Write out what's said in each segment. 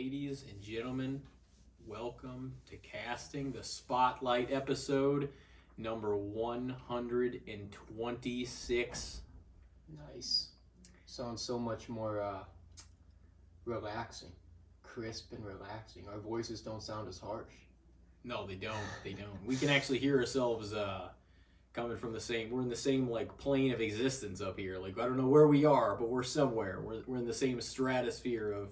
Ladies and gentlemen, welcome to Casting the Spotlight episode number 126. Nice. Sounds so much more relaxing, crisp and relaxing. Our voices don't sound as harsh. No, they don't. We can actually hear ourselves coming from we're in the same like plane of existence up here. Like, I don't know where we are, but we're somewhere. We're in the same stratosphere of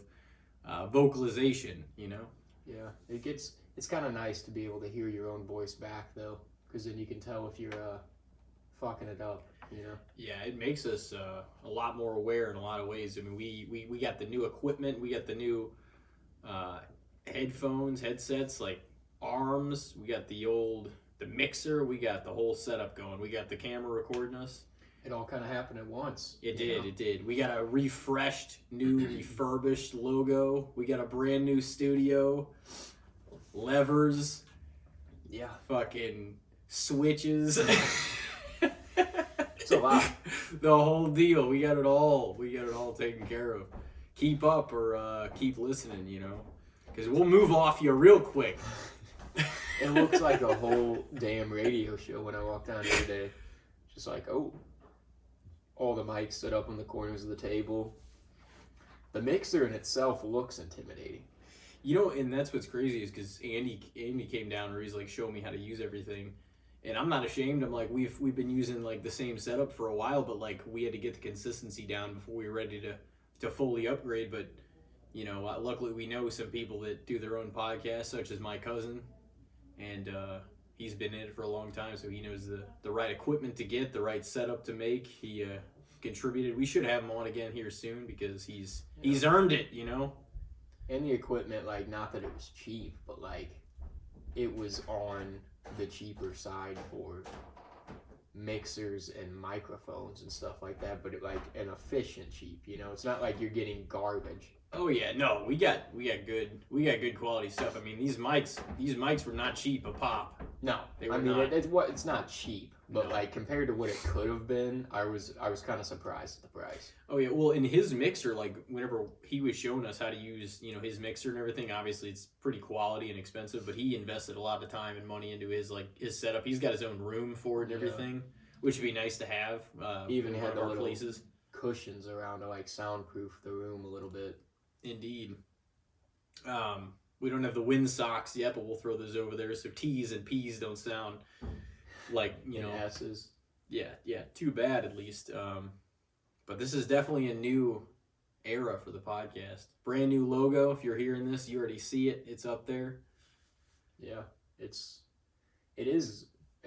vocalization, you know? Yeah, it's kind of nice to be able to hear your own voice back, though, because then you can tell if you're fucking it up, you know? Yeah, it makes us a lot more aware in a lot of ways. I mean, we got the new equipment, we got the new headsets, like arms, we got the mixer, we got the whole setup going, we got the camera recording us. It all kind of happened at once. It did. We got a refreshed, new, refurbished logo. We got a brand new studio. Levers. Yeah. Fucking switches. It's a lot. The whole deal. We got it all taken care of. Keep up or keep listening, you know? Because we'll move off you real quick. It looks like a whole damn radio show when I walked down here today. Just like, oh. All the mics stood up on the corners of the table. The mixer in itself looks intimidating. You know, and that's what's crazy is because Andy came down and he's like, show me how to use everything. And I'm not ashamed. I'm like, we've been using like the same setup for a while, but like we had to get the consistency down before we were ready to fully upgrade. But, you know, luckily we know some people that do their own podcasts, such as my cousin. And he's been in it for a long time, so he knows the right equipment to get, the right setup to make. He contributed. We should have him on again here soon because he's earned it, you know? And the equipment, like, not that it was cheap, but, like, it was on the cheaper side for mixers and microphones and stuff like that, but like an efficient cheap, you know? It's not like you're getting garbage. Oh yeah, no, we got good quality stuff. I mean, these mics were not cheap a pop. No, they were I mean, not. It's not cheap, but No. like compared to what it could have been, I was kind of surprised at the price. Oh yeah, well, in his mixer, like whenever he was showing us how to use, you know, his mixer and everything, obviously it's pretty quality and expensive, but he invested a lot of time and money into his setup. He's got his own room for it and everything, which would be nice to have. He even in had one the of our little places. cushions around to like soundproof the room a little bit. Indeed. We don't have the wind socks yet, but we'll throw those over there so T's and P's don't sound like, you know, asses. Yeah, too bad at least. But this is definitely a new era for the podcast. Brand new logo. If you're hearing this, you already see it. It's up there. Yeah, it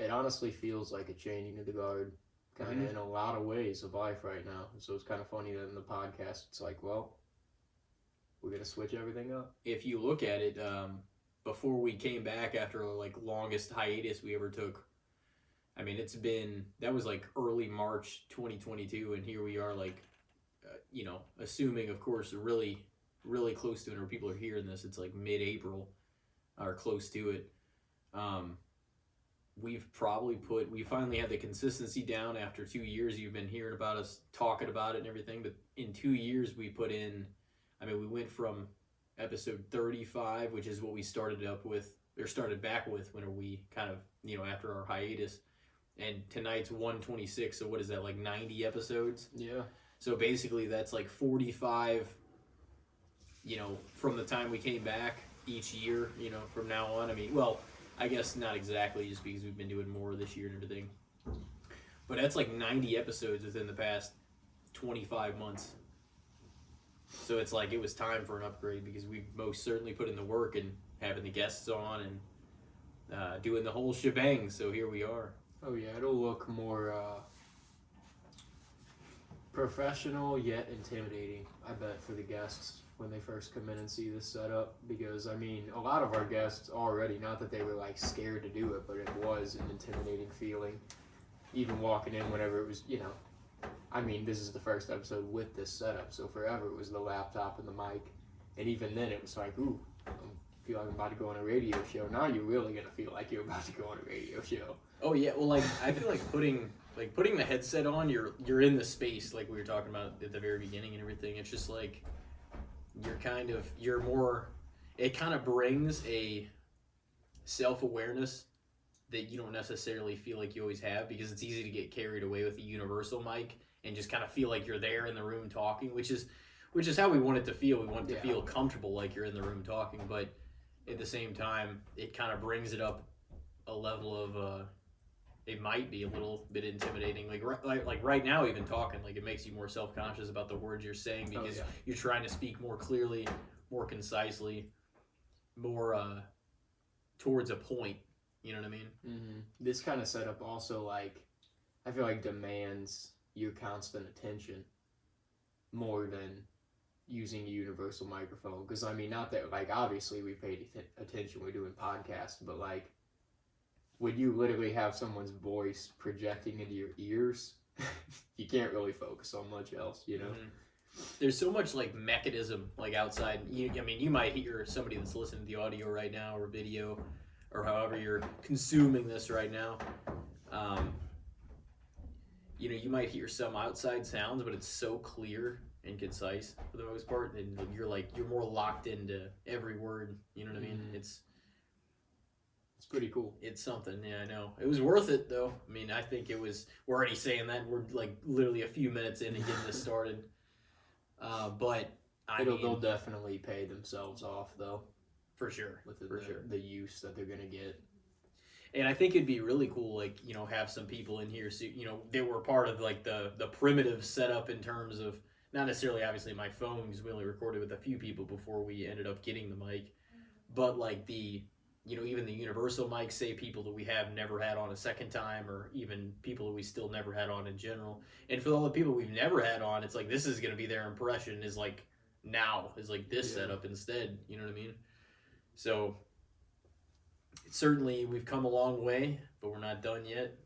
honestly feels like a changing of the guard, kind of in a lot of ways of life right now. So it's kind of funny that in the podcast, it's like, well, we're going to switch everything up. If you look at it, before we came back after the longest hiatus we ever took, I mean, that was like early March 2022, and here we are you know, assuming, of course, really, really close to it, or people are hearing this, it's like mid-April, or close to it. We finally had the consistency down after 2 years. You've been hearing about us talking about it and everything, but in 2 years we put in, I mean, we went from episode 35, which is what we started back with when we kind of, you know, after our hiatus, and tonight's 126, so what is that, like 90 episodes? Yeah. So basically that's like 45, you know, from the time we came back each year, you know, from now on. I mean, well, I guess not exactly, just because we've been doing more this year and everything. But that's like 90 episodes within the past 25 months. So it's like it was time for an upgrade because we most certainly put in the work and having the guests on and doing the whole shebang. So here we are. Oh yeah, it'll look more professional yet intimidating, I bet, for the guests when they first come in and see this setup. Because, I mean, a lot of our guests already, not that they were like scared to do it, but it was an intimidating feeling. Even walking in whenever it was, you know, I mean, this is the first episode with this setup, so forever it was the laptop and the mic. And even then it was like, ooh, I feel like I'm about to go on a radio show. Now you're really going to feel like you're about to go on a radio show. Oh, yeah. Well, like, I feel like putting the headset on, you're in the space like we were talking about at the very beginning and everything. It's just like, it kind of brings a self-awareness that you don't necessarily feel like you always have, because it's easy to get carried away with the universal mic and just kind of feel like you're there in the room talking, which is how we want it to feel. We want it to feel comfortable, like you're in the room talking, but at the same time, it kind of brings it up a level of it might be a little bit intimidating. Like right now, even talking, like it makes you more self-conscious about the words you're saying, because you're trying to speak more clearly, more concisely, more towards a point. You know what I mean? Mm-hmm. This kind of setup also, like, I feel like demands your constant attention more than using a universal microphone. Because, I mean, not that, like, obviously we paid attention, we're doing podcasts, but, like, when you literally have someone's voice projecting into your ears, you can't really focus on much else, you know? Mm-hmm. There's so much, like, mechanism, like, outside. You might hear somebody that's listening to the audio right now or video, or however you're consuming this right now. You might hear some outside sounds, but it's so clear and concise for the most part, and you're more locked into every word. You know what I mean? It's pretty cool. It's something. Yeah, I know. It was worth it, though. I mean, I think it was. We're already saying that. We're like literally a few minutes in and getting this started. But they'll definitely pay themselves off, though. For sure. With the use that they're gonna get. And I think it'd be really cool, like, have some people in here, so, they were part of, like, the primitive setup in terms of, not necessarily, obviously, my phone, because we only recorded with a few people before we ended up getting the mic, but, like, even the universal mic, say people that we have never had on a second time, or even people that we still never had on in general. And for all the people we've never had on, it's like, this is going to be their impression, is, like, now, is, like, this setup instead, you know what I mean? So, certainly we've come a long way, but we're not done yet.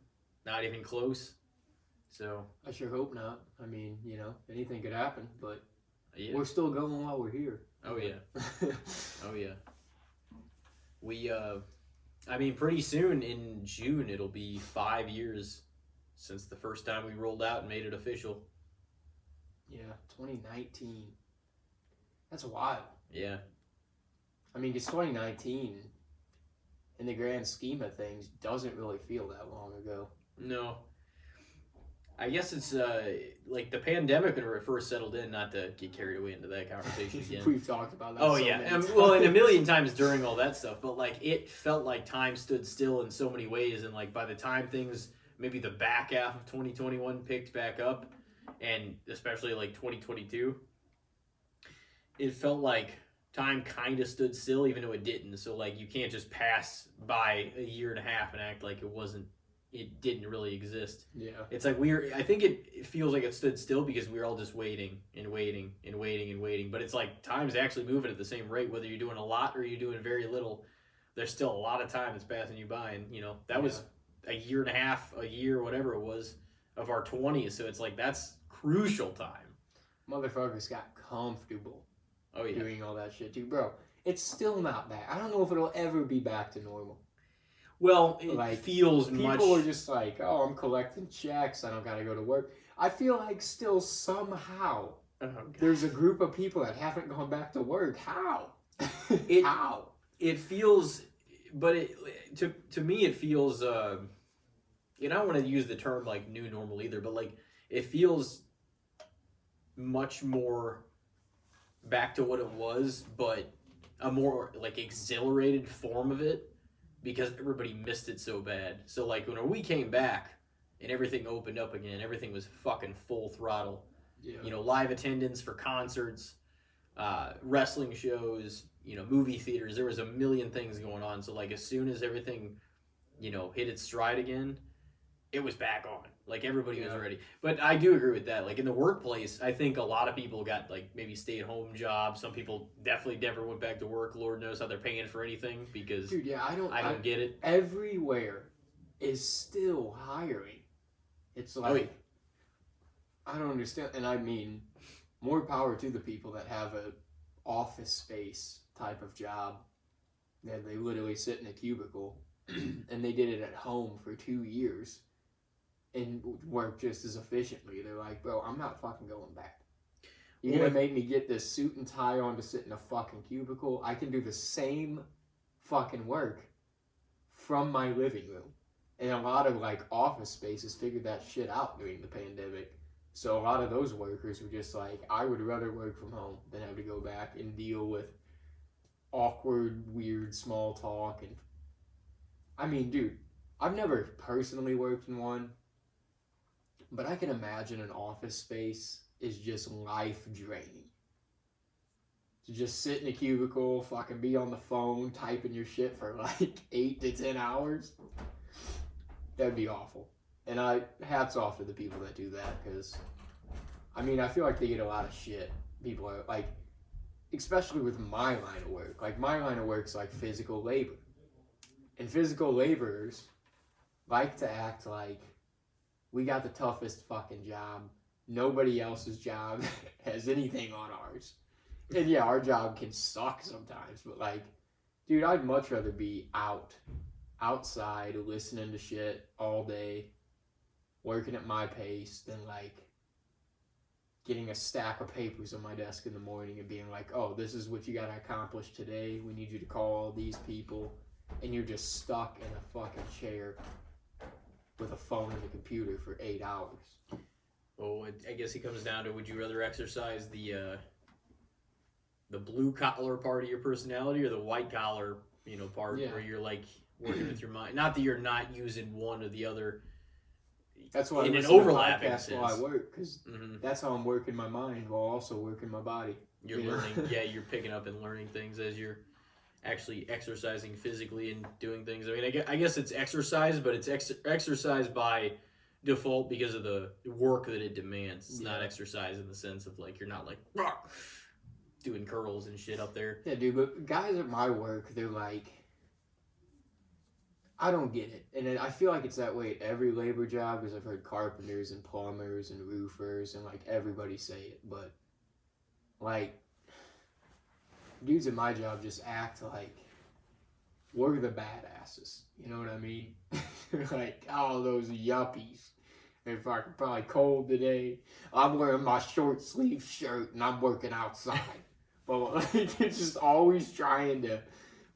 Not even close. So I sure hope not. I mean, anything could happen, but we're still going while we're here. Oh, yeah. Oh, yeah. We, pretty soon in June, it'll be 5 years since the first time we rolled out and made it official. Yeah, 2019. That's wild. Yeah. I mean, because 2019, in the grand scheme of things, doesn't really feel that long ago. No. I guess it's like the pandemic when it first settled in, not to get carried away into that conversation again. We've talked about that. Oh, yeah. And a million times during all that stuff. But, like, it felt like time stood still in so many ways. And, like, by the time things, maybe the back half of 2021 picked back up, and especially, like, 2022, it felt like time kind of stood still, even though it didn't. So, like, you can't just pass by a year and a half and act like it didn't really exist. Yeah. It's like I think it feels like it stood still because we were all just waiting and waiting and waiting and waiting. But it's like time's actually moving at the same rate, whether you're doing a lot or you're doing very little. There's still a lot of time that's passing you by. And, that was a year and a half, a year, whatever it was, of our 20s. So it's like that's crucial time. Motherfuckers got comfortable. Oh, yeah. Doing all that shit, too. Bro, it's still not bad. I don't know if it'll ever be back to normal. Well, it feels much... People are just like, oh, I'm collecting checks. I don't got to go to work. I feel like still somehow there's a group of people that haven't gone back to work. How? How? It feels... But to me, it feels... I don't want to use the term, like, new normal either, but, like, it feels much more back to what it was, but a more, like, exhilarated form of it, because everybody missed it so bad. So, like, when we came back and everything opened up again, everything was fucking full throttle. Yeah. Live attendance for concerts, wrestling shows, movie theaters. There was a million things going on. So, like, as soon as everything, hit its stride again, it was back on. Like, everybody was ready. But I do agree with that. Like, in the workplace, I think a lot of people got, like, maybe stay-at-home jobs. Some people definitely never went back to work. Lord knows how they're paying for anything because Dude, yeah, I don't get it. Everywhere is still hiring. It's like, I don't understand. And I mean, more power to the people that have a office space type of job. That they literally sit in a cubicle and they did it at home for 2 years. And work just as efficiently. They're like, bro, I'm not fucking going back. You're going to make me get this suit and tie on to sit in a fucking cubicle? I can do the same fucking work from my living room. And a lot of like office spaces figured that shit out during the pandemic. So a lot of those workers were just like, I would rather work from home than have to go back and deal with awkward, weird small talk. And I mean, dude, I've never personally worked in one, but I can imagine an office space is just life draining. To just sit in a cubicle, fucking be on the phone, typing your shit for like 8 to 10 hours. That'd be awful. And hats off to the people that do that, because, I mean, I feel like they get a lot of shit. People are, like, especially with my line of work. Like, my line of work's like physical labor. And physical laborers like to act like we got the toughest fucking job. Nobody else's job has anything on ours. And yeah, our job can suck sometimes, but like, dude, I'd much rather be outside, listening to shit all day, working at my pace, than like getting a stack of papers on my desk in the morning and being like, oh, this is what you gotta accomplish today. We need you to call all these people. And you're just stuck in a fucking chair with a phone and a computer for 8 hours. Oh, I guess it comes down to, would you rather exercise the blue collar part of your personality or the white collar, part where you're like working with your mind? Not that you're not using one or the other. That's why in I an overlapping podcast sense. while I work, because that's how I'm working my mind while also working my body. You're learning, you're picking up and learning things as you're actually exercising physically and doing things. I mean, I guess it's exercise, but it's exercise by default because of the work that it demands. It's not exercise in the sense of like, you're not like doing curls and shit up there. Yeah, dude, but guys at my work, they're like, I don't get it. And I feel like it's that way at every labor job, because I've heard carpenters and plumbers and roofers and like everybody say it, but like, dudes at my job just act like we're the badasses. You know what I mean? Like, oh, those yuppies. They're fucking probably cold today. I'm wearing my short sleeve shirt and I'm working outside. But like, they're just always trying to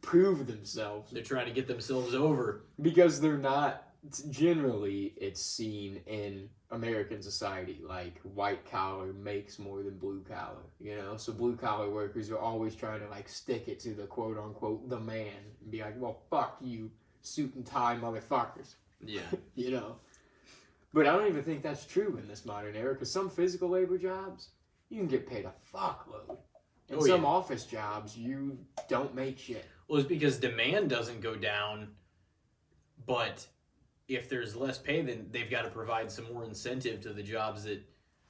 prove themselves. They're trying to get themselves over. Because they're not, generally, it's seen in American society, like white collar makes more than blue collar, so blue collar workers are always trying to like stick it to the quote unquote the man and be like, well, fuck you, suit and tie motherfuckers. But I don't even think that's true in this modern era, because some physical labor jobs you can get paid a fuckload, and some office jobs you don't make shit. Well, it's because demand doesn't go down, but if there's less pay, then they've got to provide some more incentive to the jobs that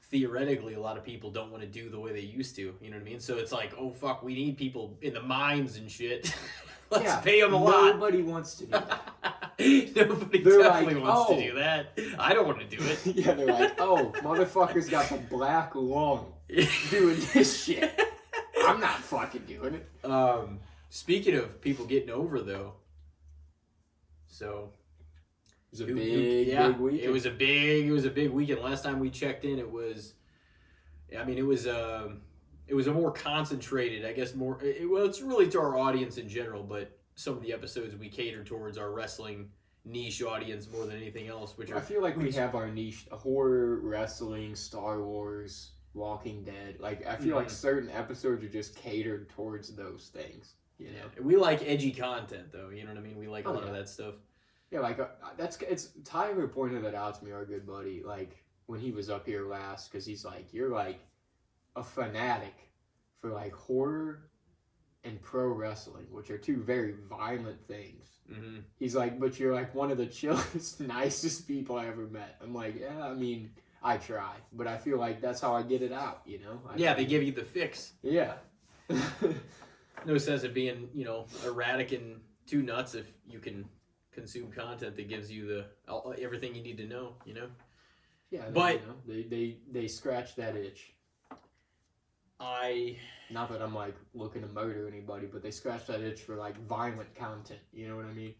theoretically a lot of people don't want to do the way they used to. You know what I mean? So it's like, oh fuck, we need people in the mines and shit. Let's pay them a lot. Nobody wants to do that. Nobody definitely wants to do that. I don't want to do it. Yeah, they're like, oh, motherfucker's got the black lung doing this shit. I'm not fucking doing it. Speaking of people getting over, though, so it was a big weekend. It was a big weekend. Last time we checked in, it was a more concentrated, I guess, it's really to our audience in general, but some of the episodes we cater towards our wrestling niche audience more than anything else. I feel like we have our niche: horror, wrestling, Star Wars, Walking Dead. Like, I feel like certain episodes are just catered towards those things. We like edgy content, though. You know what I mean? We like a lot of that stuff. Yeah, like it's Tyler pointed that out to me, our good buddy, like when he was up here last, because he's like, you're like a fanatic for like horror and pro wrestling, which are two very violent things. Mm-hmm. He's like, but you're like one of the chillest, nicest people I ever met. I'm like, yeah, I mean, I try, but I feel like that's how I get it out, They give you the fix. Yeah. No sense of being, erratic and too nuts if you can consume content that gives you everything you need to know, Yeah, but they scratch that itch. Not that I'm like looking to murder anybody, but they scratch that itch for like violent content. You know what I mean?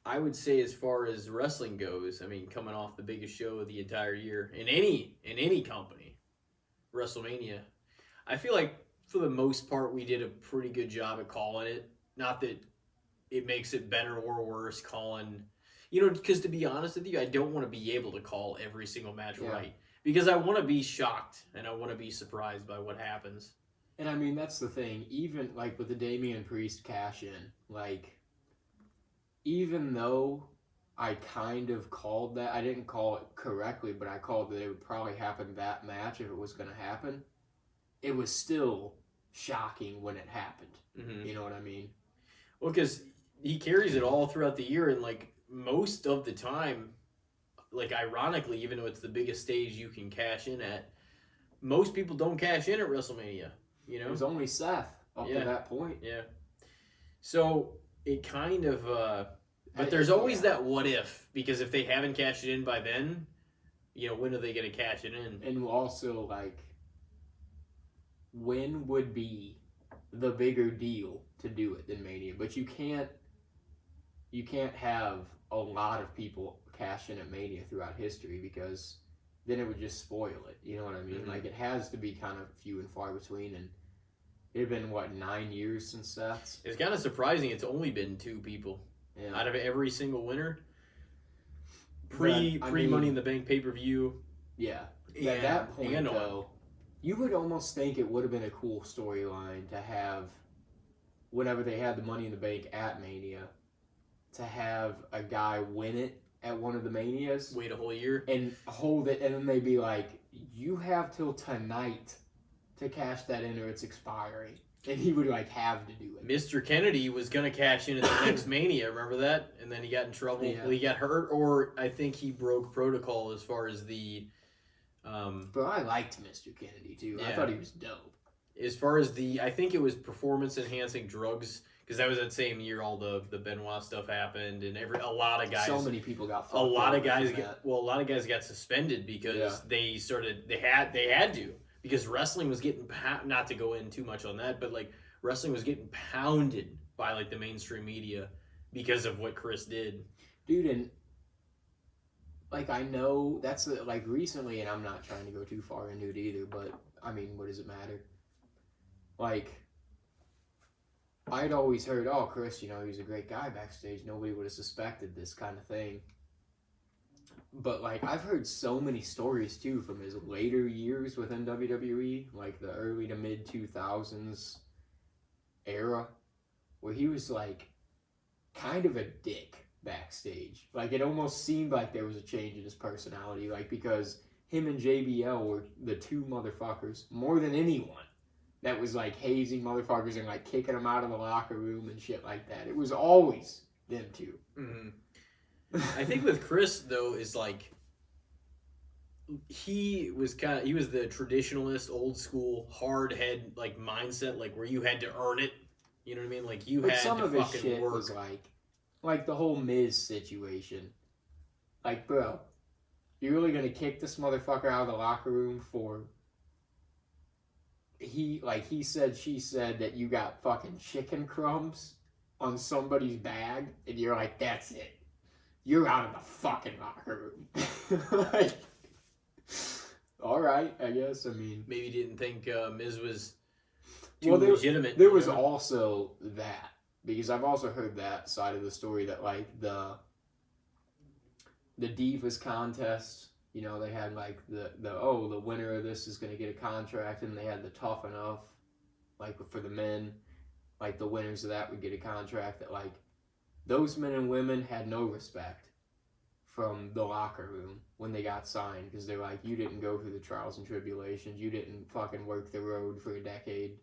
I would say, as far as wrestling goes, I mean, coming off the biggest show of the entire year in any company, WrestleMania. I feel like for the most part we did a pretty good job at calling it. Not that it makes it better or worse calling, because to be honest with you, I don't want to be able to call every single match right because I want to be shocked and I want to be surprised by what happens. And I mean, that's the thing. Even like with the Damian Priest cash in, like, even though I kind of called that, I didn't call it correctly, but I called that it would probably happen that match if it was going to happen. It was still shocking when it happened. Mm-hmm. You know what I mean? Well, because he carries it all throughout the year, and like most of the time, like ironically, even though it's the biggest stage you can cash in at, most people don't cash in at WrestleMania. It was only Seth up to that point. Yeah. So it kind of, but there's always that what if, because if they haven't cashed it in by then, when are they going to cash it in? And also, like, when would be the bigger deal to do it than Mania? But you can't have a lot of people cash in at Mania throughout history because then it would just spoil it. You know what I mean? Mm-hmm. Like, it has to be kind of few and far between, and it had been, 9 years since Seth's? It's kind of surprising it's only been 2 people out of every single winner. Pre Money in the Bank pay-per-view. Yeah. At that point, though, you would almost think it would have been a cool storyline to have, whenever they had the Money in the Bank at Mania, to have a guy win it at one of the Manias. Wait a whole year. And hold it, and then they'd be like, you have till tonight to cash that in or it's expiring. And he would have to do it. Mr. Kennedy was going to cash in at the next Mania, remember that? And then he got in trouble. Yeah. Well, he got hurt, or I think he broke protocol as far as the... But I liked Mr. Kennedy, too. Yeah. I thought he was dope. As far as I think it was performance-enhancing drugs, because that was that same year all the Benoit stuff happened, and a lot of guys... So many people got fucked a lot of guys got suspended because they had to. Because wrestling was getting, not to go in too much on that, but like wrestling was getting pounded by like the mainstream media because of what Chris did. Dude, and like I know that's like recently, and I'm not trying to go too far into it either, but I mean, what does it matter? Like, I'd always heard, oh, Chris, he's a great guy backstage. Nobody would have suspected this kind of thing. But, like, I've heard so many stories, too, from his later years within WWE, like the early to mid-2000s era, where he was, like, kind of a dick backstage. Like, it almost seemed like there was a change in his personality, like, because him and JBL were the two motherfuckers, more than anyone, that was, like, hazing motherfuckers and, like, kicking them out of the locker room and shit like that. It was always them two. Mm-hmm. I think with Chris though is like he was the traditionalist, old school, hard head like mindset, like where you had to earn it. You know what I mean? Like you had some to of his fucking shit work. Was like the whole Miz situation. Like, bro, you're really gonna kick this motherfucker out of the locker room for he said she said that you got fucking chicken crumbs on somebody's bag, and you're like, that's it. You're out of the fucking locker room. Like, all right, I guess. I mean, maybe didn't think Miz was too legitimate. There was also that, because I've also heard that side of the story that like the Divas contest, they had like the winner of this is gonna get a contract, and they had the Tough Enough, like for the men, like the winners of that would get a contract. That like those men and women had no respect from the locker room when they got signed, because they're like, you didn't go through the trials and tribulations, you didn't fucking work the road for a decade,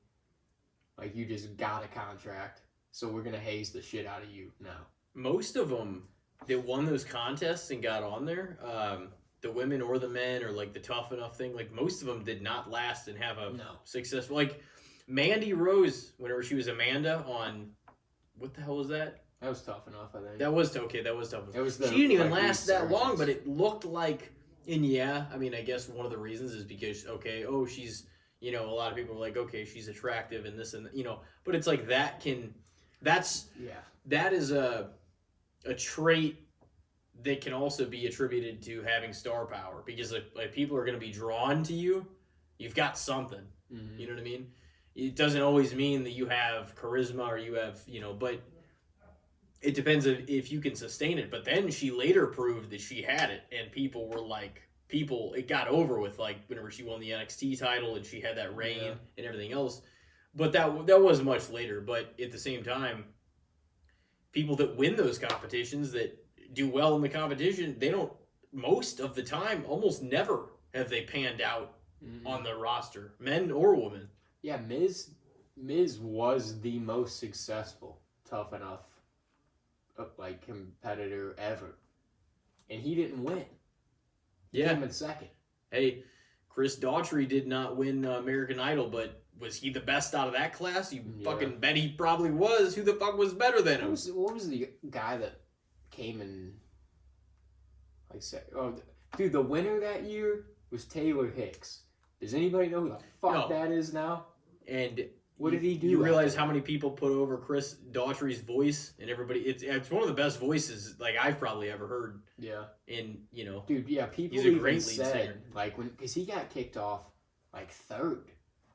like you just got a contract, so we're gonna haze the shit out of you now. Most of them that won those contests and got on there, the women or the men, or like the Tough Enough thing, like most of them did not last and have a successful, like Mandy Rose, whenever she was Amanda on, what the hell was that? That was Tough Enough, I think. That was Tough Enough. It was she didn't even last that long, but it looked like, and I mean, I guess one of the reasons is because, she's, a lot of people were like, okay, she's attractive and this and, but it's like that is a trait that can also be attributed to having star power, because like people are going to be drawn to you, You've got something. Mm-hmm. You know what I mean? It doesn't always mean that you have charisma or you have, but it depends if you can sustain it. But then she later proved that she had it, and people were like, it got over with, like, whenever she won the NXT title and she had that reign and everything else. But that was much later. But at the same time, people that win those competitions, that do well in the competition, they don't, most of the time, almost never have they panned out on the roster, men or women. Yeah, Miz was the most successful Tough Enough like competitor ever, and he didn't win. He came in second. Hey, Chris Daughtry did not win American Idol, but was he the best out of that class? You fucking bet he probably was. Who the fuck was better than him? What was the guy that came and like said, oh, dude, the winner that year was Taylor Hicks. Does anybody know who the fuck that is now? And what did he do? You realize how many people put over Chris Daughtry's voice, and everybody, it's one of the best voices like I've probably ever heard. Yeah. And dude, yeah, people he's a great lead said singer. Like because he got kicked off like third,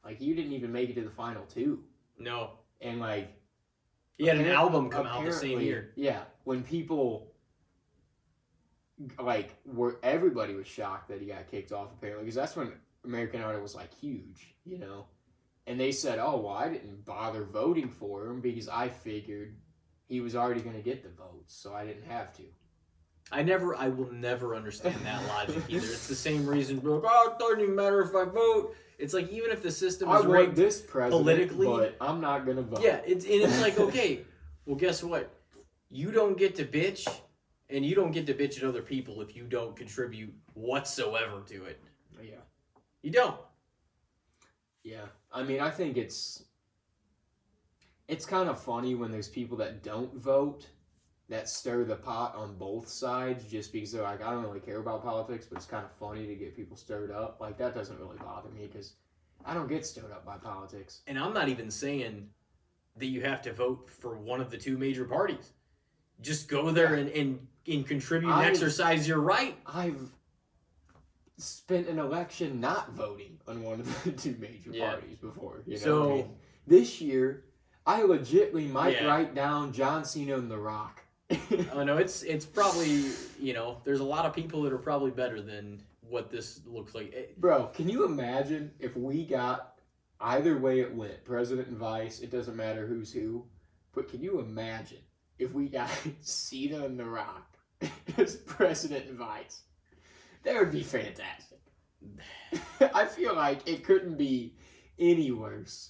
like you didn't even make it to the final two. No. And like he had an album come out the same year. Yeah, when people like everybody was shocked that he got kicked off apparently because that's when American Idol was like huge, And they said, oh, well, I didn't bother voting for him because I figured he was already going to get the votes, so I didn't have to. I will never understand that logic either. It's the same reason, like, oh, it doesn't even matter if I vote. It's like, even if the system is rigged this president, politically, but I'm not going to vote. Yeah, it's like, okay, well, guess what? You don't get to bitch, and you don't get to bitch at other people if you don't contribute whatsoever to it. Yeah. You don't. Yeah. I mean, I think it's kind of funny when there's people that don't vote that stir the pot on both sides just because they're like, I don't really care about politics, but it's kind of funny to get people stirred up. Like, that doesn't really bother me because I don't get stirred up by politics. And I'm not even saying that you have to vote for one of the two major parties. Just go there and contribute and exercise your right. I've spent an election not voting on one of the two major parties before. So, I mean? This year, I legitimately might write down John Cena and The Rock. Oh no, it's probably, there's a lot of people that are probably better than what this looks like. Bro, can you imagine if we got, either way it went, president and vice, it doesn't matter who's who, but can you imagine if we got Cena and The Rock as president and vice? That would be fantastic. I feel like it couldn't be any worse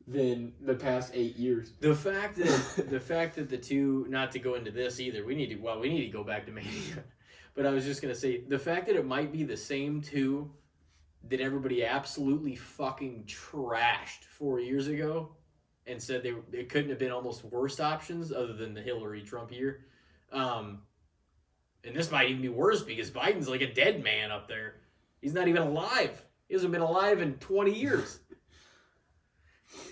than the past 8 years. The fact that the two, not to go into this either, we need to go back to Mania. But I was just gonna say, the fact that it might be the same two that everybody absolutely fucking trashed 4 years ago and said it couldn't have been almost worse options other than the Hillary Trump year. And this might even be worse because Biden's like a dead man up there. He's not even alive. He hasn't been alive in 20 years.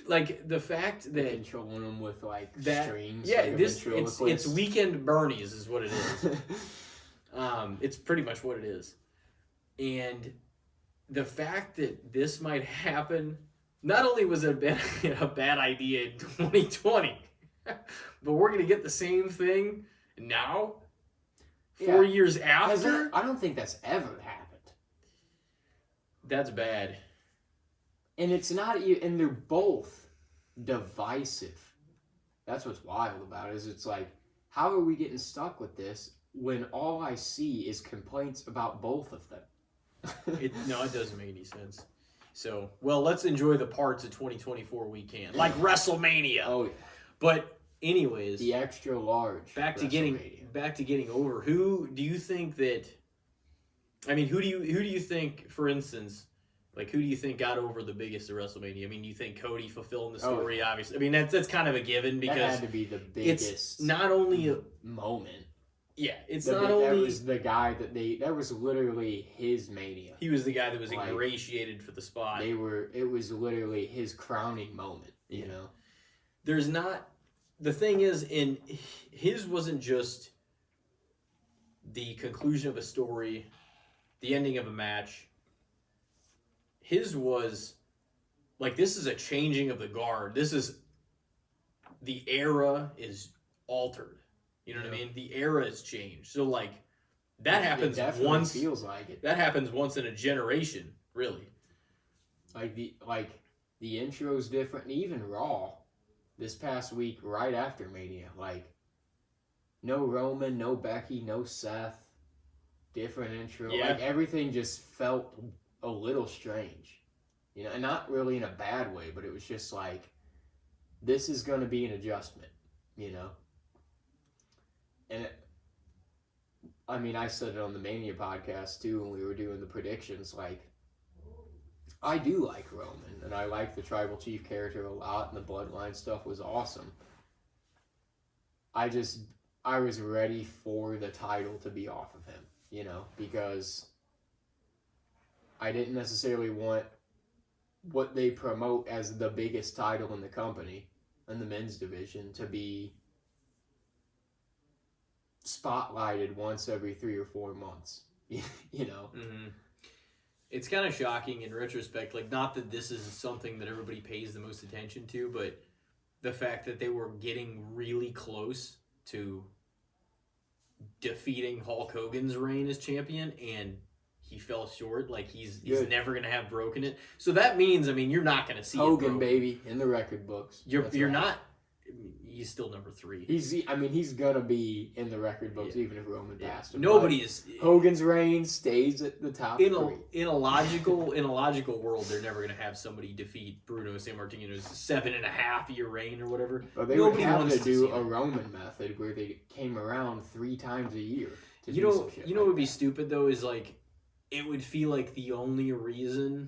Like, the fact that... Controlling them with, like, strings. Yeah, like it's Weekend Bernie's is what it is. It's pretty much what it is. And the fact that this might happen... Not only was it a bad idea in 2020, but we're going to get the same thing now... 4 years after? I don't think that's ever happened. That's bad. And it's not even, and they're both divisive. That's what's wild about it, is it's like, how are we getting stuck with this when all I see is complaints about both of them? It doesn't make any sense. So, well, let's enjoy the parts of 2024 we can. Like WrestleMania. Oh, yeah. But anyways, the extra large. Back to getting over. Who do you think that? I mean, who do you think, for instance, like who do you think got over the biggest at WrestleMania? I mean, you think Cody fulfilling the story? Obviously, I mean that's kind of a given because that had to be the biggest. It's not only a moment. Yeah, it's not only that was the guy that was literally his Mania. He was the guy that was ingratiated for the spot. It was literally his crowning moment. You know, there's not. The thing is, his wasn't just the conclusion of a story, the ending of a match. his was like, this is a changing of the guard. This is, the era is altered. You know what I mean? The era has changed. So like that happens once. Feels like it. That happens once in a generation, really. Like the intro's different, and even Raw this past week, right after Mania, like no Roman, no Becky, no Seth, different intro. Yeah. Like everything just felt a little strange, you know, and not really in a bad way, but it was just like, this is going to be an adjustment, you know. And I mean, I said it on the Mania podcast too when we were doing the predictions. Like, I do like Roman, and I like the Tribal Chief character a lot, and the Bloodline stuff was awesome. I was ready for the title to be off of him, you know, because I didn't necessarily want what they promote as the biggest title in the company, in the men's division, to be spotlighted once every 3 or 4 months, you know. Mm-hmm. It's kind of shocking in retrospect, like, not that this is something that everybody pays the most attention to, but the fact that they were getting really close to defeating Hulk Hogan's reign as champion, and he fell short. Like, he's never going to have broken it. So that means, I mean, you're not going to see Hogan, baby, in the record books. You're not. He's still number 3. He's gonna be in the record books even if Roman passed him. Nobody is. Hogan's reign stays at the top in 3. In a logical world, they're never gonna have somebody defeat Bruno Sammartino's 7.5-year reign or whatever. But they would have to do a Roman method where they came around 3 times a year. You know what would be stupid though is, like, it would feel like the only reason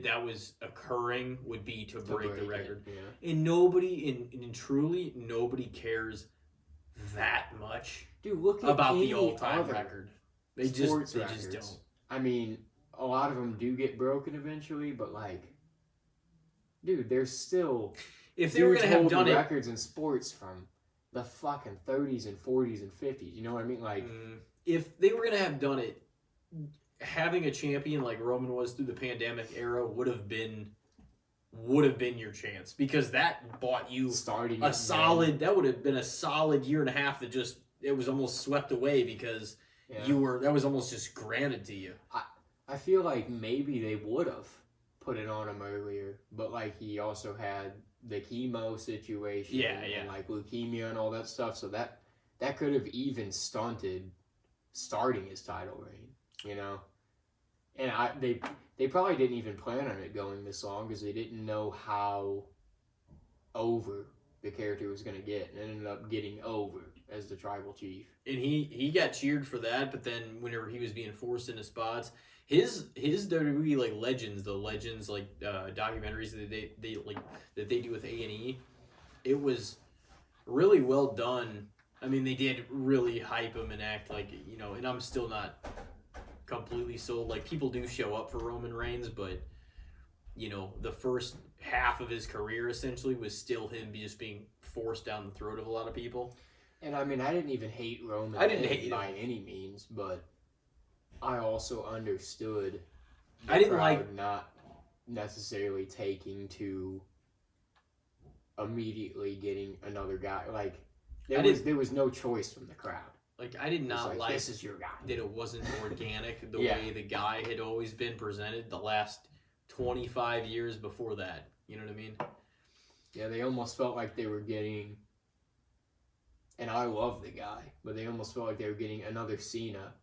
that was occurring would be to break the record. Yeah. And nobody, and truly, nobody cares that much, dude, look at about the all-time record. They just don't. I mean, a lot of them do get broken eventually, but, like, dude, there's still, if they were going to have done records in sports from the fucking 30s and 40s and 50s, you know what I mean? Like, if they were going to have done it, having a champion like Roman was through the pandemic era would have been your chance, because that bought you that would have been a solid year and a half that just, it was almost swept away because that was almost just granted to you. I feel like maybe they would have put it on him earlier, but, like, he also had the chemo situation and, like, leukemia and all that stuff, so that could have even stunted starting his title reign. You know, and they probably didn't even plan on it going this long because they didn't know how over the character was going to get, and ended up getting over as the Tribal Chief. And he got cheered for that, but then whenever he was being forced into spots, his WWE, like, legends like documentaries that they do with A&E, it was really well done. I mean, they did really hype him and act like, you know, and I'm still not completely sold. Like, people do show up for Roman Reigns, but, you know, the first half of his career essentially was still him just being forced down the throat of a lot of people. And I mean, I didn't even hate Roman by any means, but I also understood not necessarily taking to immediately getting another guy. Like, there was no choice from the crowd. Like, I did not like this is your guy. That it wasn't organic the way the guy had always been presented the last 25 years before that. You know what I mean? Yeah, they almost felt like they were getting, and I love the guy, but they almost felt like they were getting another Cena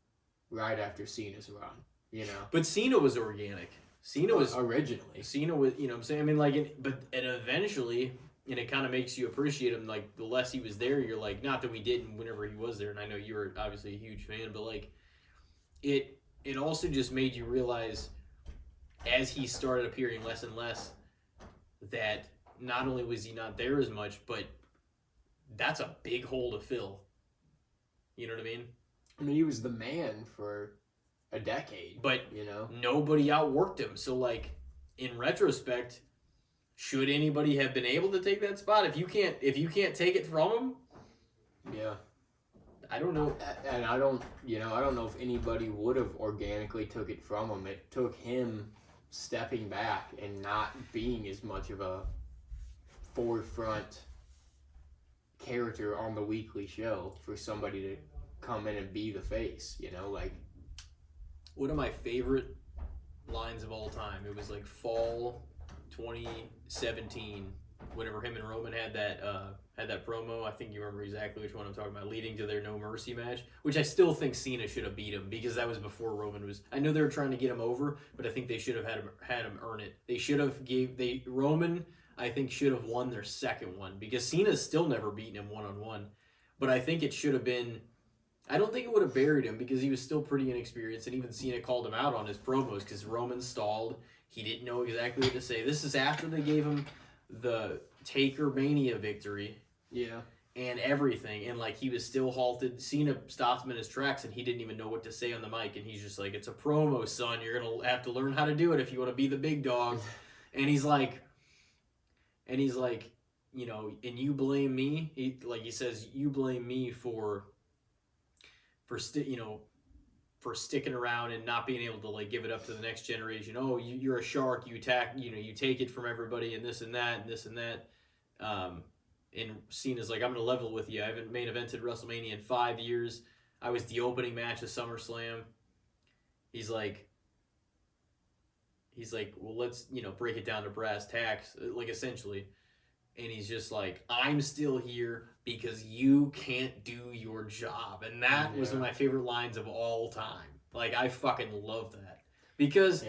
right after Cena's run, you know? But Cena was organic. Cena was... Originally. Cena was, you know what I'm saying? I mean, like, and eventually... And it kind of makes you appreciate him. Like, the less he was there, you're like, not that we didn't whenever he was there, and I know you were obviously a huge fan, but, like, it also just made you realize, as he started appearing less and less, that not only was he not there as much, but that's a big hole to fill. You know what I mean? I mean, he was the man for a decade. But, you know, nobody outworked him. So, like, in retrospect... Should anybody have been able to take that spot? If you can't take it from him, I don't know. And I don't know if anybody would have organically took it from him. It took him stepping back and not being as much of a forefront character on the weekly show for somebody to come in and be the face, you know, like one of my favorite lines of all time. It was like fall 2017, whenever him and Roman had that promo. I think you remember exactly which one I'm talking about, leading to their No Mercy match, which I still think Cena should have beat him because that was before Roman was. I know they were trying to get him over, but I think they should have had him earn it. They should have Roman. I think should have won their second one because Cena's still never beaten him one-on-one. But I think it should have been. I don't think it would have buried him because he was still pretty inexperienced, and even Cena called him out on his promos because Roman stalled. He didn't know exactly what to say. This is after they gave him the Taker Mania victory. Yeah. And everything, and like he was still halted. Cena stopped him in his tracks, and he didn't even know what to say on the mic. And he's just like, "It's a promo, son. You're gonna have to learn how to do it if you want to be the big dog." And he's like, you know, and you blame me. He says, you blame me for sticking around and not being able to like give it up to the next generation. Oh, you're a shark. You attack. You know, you take it from everybody, and this and that, and this and that. And Cena's like, I'm gonna level with you. I haven't main evented WrestleMania in 5 years. I was the opening match of SummerSlam. He's like, well, let's break it down to brass tacks, like essentially. And he's just like, I'm still here because you can't do your job. And that was one of my favorite lines of all time. Like, I fucking love that. Because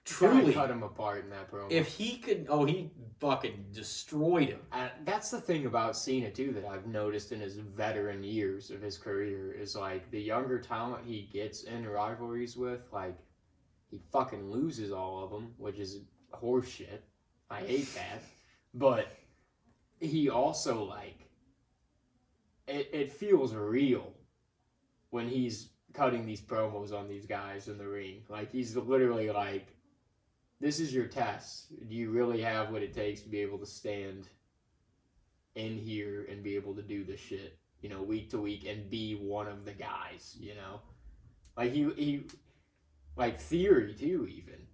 truly cut him apart in that promo. If he could, he fucking destroyed him. That's the thing about Cena, too, that I've noticed in his veteran years of his career is, like, the younger talent he gets in rivalries with, like, he fucking loses all of them, which is horseshit. I hate that. But he also, like, it feels real when he's cutting these promos on these guys in the ring. Like, he's literally like, this is your test. Do you really have what it takes to be able to stand in here and be able to do this shit, week to week and be one of the guys, Like, he like, Theory, too, even,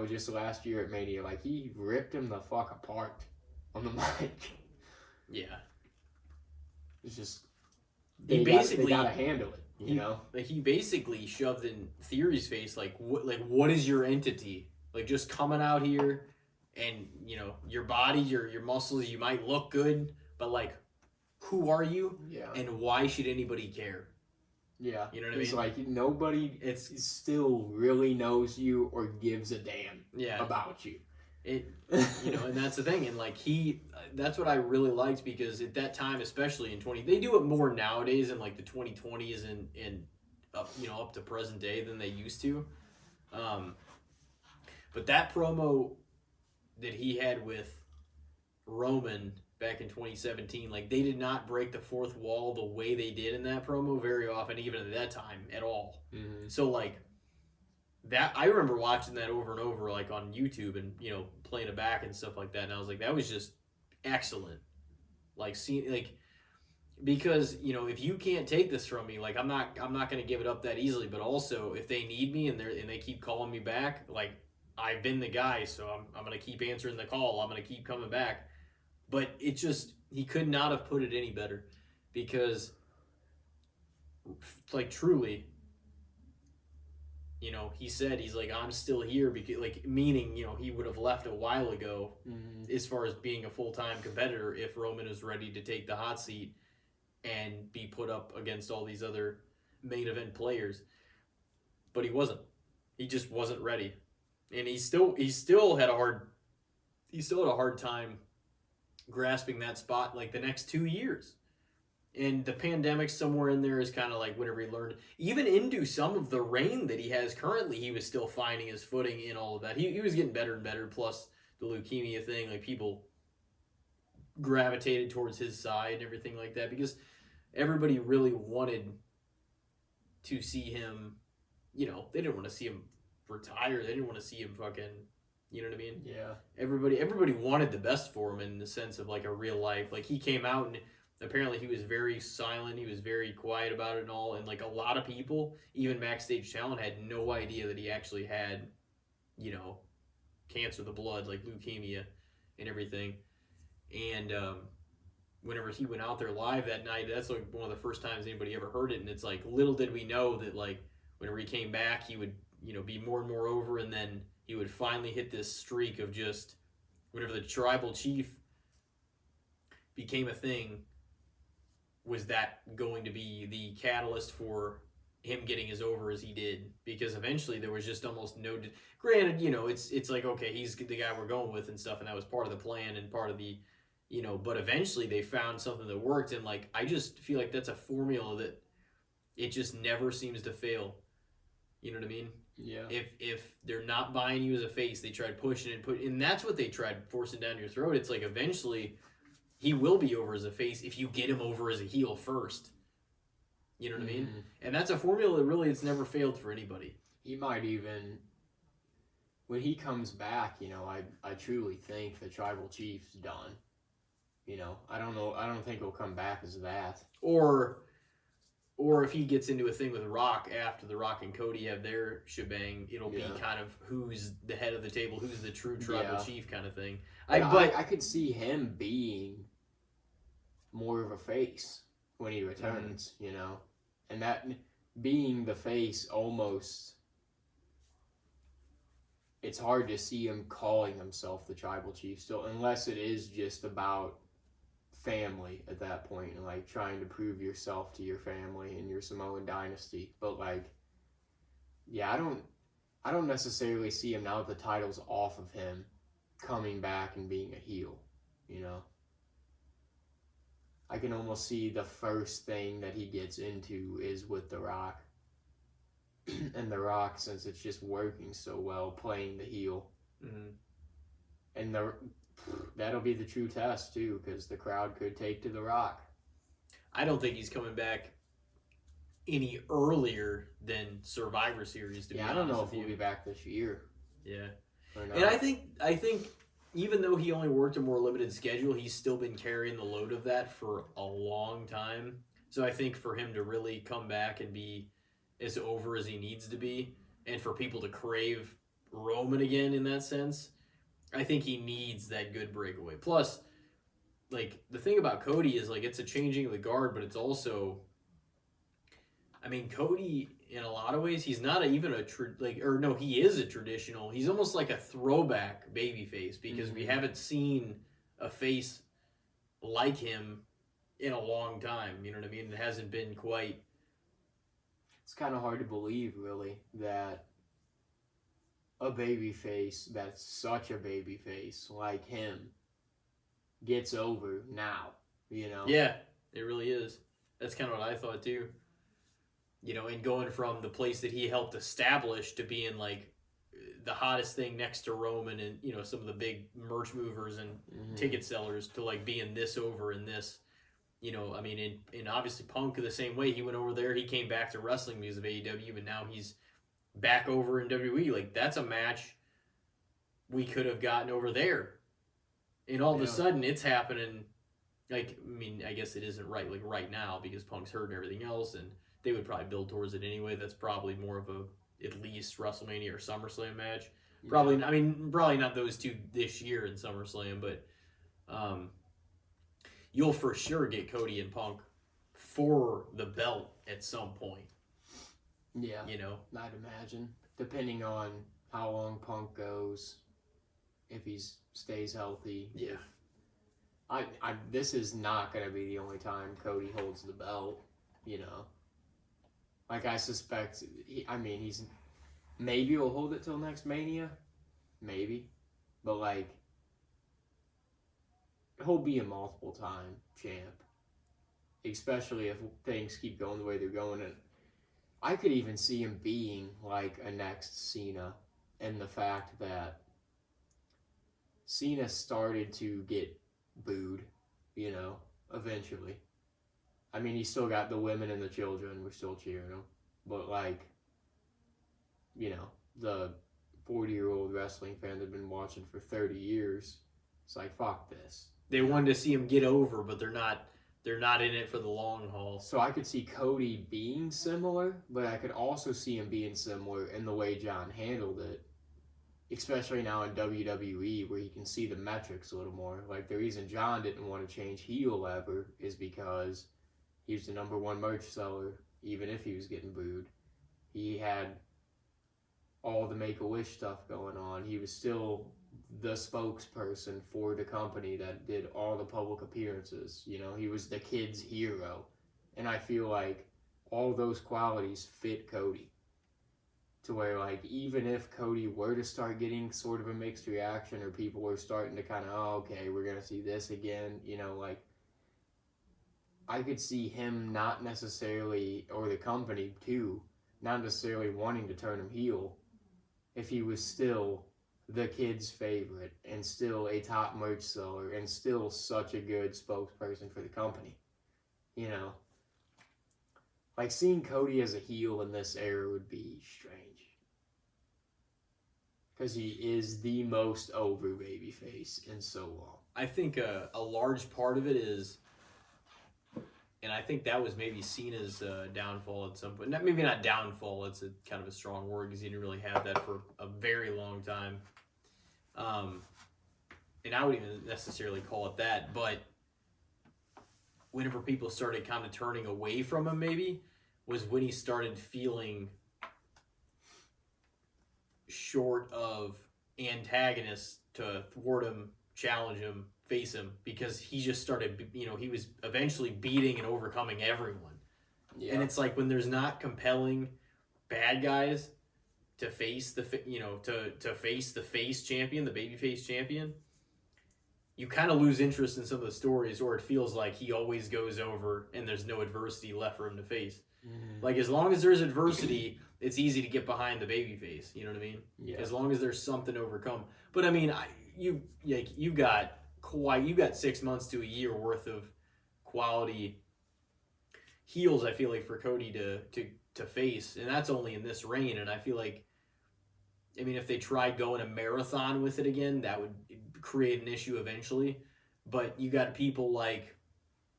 just last year at Mania, like, he ripped him the fuck apart on the mic. Yeah. It's just, they gotta handle it, Like, he basically shoved in Theory's face, like, what is your entity? Like, just coming out here and, your body, your muscles, you might look good, but, like, who are you? Yeah. And why should anybody care? Yeah. You know what I mean? It's like nobody still really knows you or gives a damn about you. And that's the thing. And, like, that's what I really liked because at that time, especially in they do it more nowadays in, like, the 2020s and up to present day than they used to. But that promo that he had with Roman back in 2017, like, they did not break the fourth wall the way they did in that promo very often, even at that time, at all. Mm-hmm. So, like, that, I remember watching that over and over, like, on YouTube and, playing it back and stuff like that, and I was like, that was just excellent. Like, seeing, like, because, if you can't take this from me, like, I'm not going to give it up that easily, but also, if they need me and they keep calling me back, like, I've been the guy, so I'm going to keep answering the call. I'm going to keep coming back. But it just, he could not have put it any better because, like, truly, he said, he's like, I'm still here because, like, meaning, he would have left a while ago as far as being a full-time competitor if Roman is ready to take the hot seat and be put up against all these other main event players. But he wasn't. He just wasn't ready. And he still had a hard time grasping that spot, like, the next 2 years. And the pandemic somewhere in there is kind of like whenever he learned, even into some of the reign that he has currently, he was still finding his footing in all of that. He was getting better and better, plus the leukemia thing, like, people gravitated towards his side and everything like that because everybody really wanted to see him, they didn't want to see him retire. They didn't want to see him fucking, you know what I mean? Yeah. Everybody wanted the best for him in the sense of, like, a real life. Like, he came out and apparently he was very silent. He was very quiet about it and all. And, like, a lot of people, even backstage talent, had no idea that he actually had, cancer of the blood, like leukemia and everything. And whenever he went out there live that night, that's like one of the first times anybody ever heard it. And it's like, little did we know that, like, whenever he came back, he would, be more and more over, and then he would finally hit this streak of just, whenever the tribal chief became a thing, was that going to be the catalyst for him getting as over as he did? Because eventually there was just almost no. Granted, it's like, okay, he's the guy we're going with and stuff, and that was part of the plan and part of the, But eventually they found something that worked, and like I just feel like that's a formula that it just never seems to fail. You know what I mean? Yeah. If they're not buying you as a face, they tried pushing it, and that's what they tried forcing down your throat. It's like eventually he will be over as a face if you get him over as a heel first. You know what I mean? And that's a formula that really, it's never failed for anybody. He might even, when he comes back, I truly think the tribal chief's done. I don't know. I don't think he'll come back as that. Or if he gets into a thing with Rock after the Rock and Cody have their shebang, it'll be kind of who's the head of the table, who's the true tribal chief kind of thing. I could see him being more of a face when he returns, and that being the face almost, it's hard to see him calling himself the tribal chief still, unless it is just about family at that point and like trying to prove yourself to your family and your Samoan dynasty. But like, yeah, I don't necessarily see him, now that the title's off of him, coming back and being a heel. I can almost see the first thing that he gets into is with The Rock. And The Rock, since it's just working so well, playing the heel. And that'll be the true test, too, because the crowd could take to The Rock. I don't think he's coming back any earlier than Survivor Series, to be honest. I don't know if he'll be back this year. Yeah. And I think even though he only worked a more limited schedule, he's still been carrying the load of that for a long time. So I think for him to really come back and be as over as he needs to be, and for people to crave Roman again in that sense, I think he needs that good breakaway. Plus, like, the thing about Cody is, like, it's a changing of the guard, but it's also, I mean, Cody, in a lot of ways, he's not he is a traditional, he's almost like a throwback babyface, because we haven't seen a face like him in a long time, you know what I mean? It hasn't been quite. It's kind of hard to believe, really, that a babyface that's such a babyface like him gets over now, Yeah, it really is. That's kind of what I thought, too. And going from the place that he helped establish to being like the hottest thing next to Roman and, some of the big merch movers and ticket sellers, to like being this over in this, I mean, and obviously Punk the same way. He went over there, he came back to wrestling because of AEW, but now he's back over in WWE. Like, that's a match we could have gotten over there. And all of a sudden it's happening. Like, I mean, I guess it isn't right now because Punk's hurt and everything else, and they would probably build towards it anyway. That's probably more of a at least WrestleMania or SummerSlam match. Probably, I mean, probably not those two this year in SummerSlam, but you'll for sure get Cody and Punk for the belt at some point. Yeah, I'd imagine, depending on how long Punk goes, if he stays healthy. Yeah. This is not going to be the only time Cody holds the belt, Like, I suspect, he's, maybe he'll hold it till next Mania. Maybe. But, like, he'll be a multiple-time champ. Especially if things keep going the way they're going. And I could even see him being, like, a next Cena. And the fact that Cena started to get booed, eventually. I mean, he's still got the women and the children. We're still cheering him. But, like, the 40-year-old wrestling fan that's been watching for 30 years, it's like, fuck this. They wanted to see him get over, but they're not in it for the long haul. So I could see Cody being similar, but I could also see him being similar in the way John handled it. especially now in WWE where you can see the metrics a little more. Like the reason John didn't want to change heel ever is because he was the number one merch seller, even if he was getting booed. He had all the Make-A-Wish stuff going on. He was still the spokesperson for the company that did all the public appearances. You know, he was the kid's hero. And I feel like all those qualities fit Cody. To where, like, even if Cody were to start getting sort of a mixed reaction or people were starting to kind of, oh, okay, we're going to see this again, you know, like, I could see him not necessarily, or the company too, not necessarily wanting to turn him heel if he was still the kid's favorite and still a top merch seller and still such a good spokesperson for the company. You know? Like, seeing Cody as a heel in this era would be strange. Because he is the most over babyface in so long. I think a large part of it is, and I think that was maybe Cena's downfall at some point. Maybe not downfall, it's a kind of a strong word because he didn't really have that for a very long time. And I wouldn't even necessarily call it that, but whenever people started kind of turning away from him maybe, was when he started feeling short of antagonists to thwart him, challenge him, face him, because he just started, you know, he was eventually beating and overcoming everyone. Yeah. And it's like when there's not compelling bad guys to face the, you know, to face the face champion, the babyface champion, you kind of lose interest in some of the stories, or it feels like he always goes over and there's no adversity left for him to face. Mm-hmm. Like, as long as there's adversity, it's easy to get behind the babyface. You know what I mean? Yeah. As long as there's something to overcome. But I mean, you got 6 months to a year worth of quality heels. I feel like for Cody to face, and that's only in this reign. And I feel like, I mean, if they tried going a marathon with it again, that would create an issue eventually. But you got people like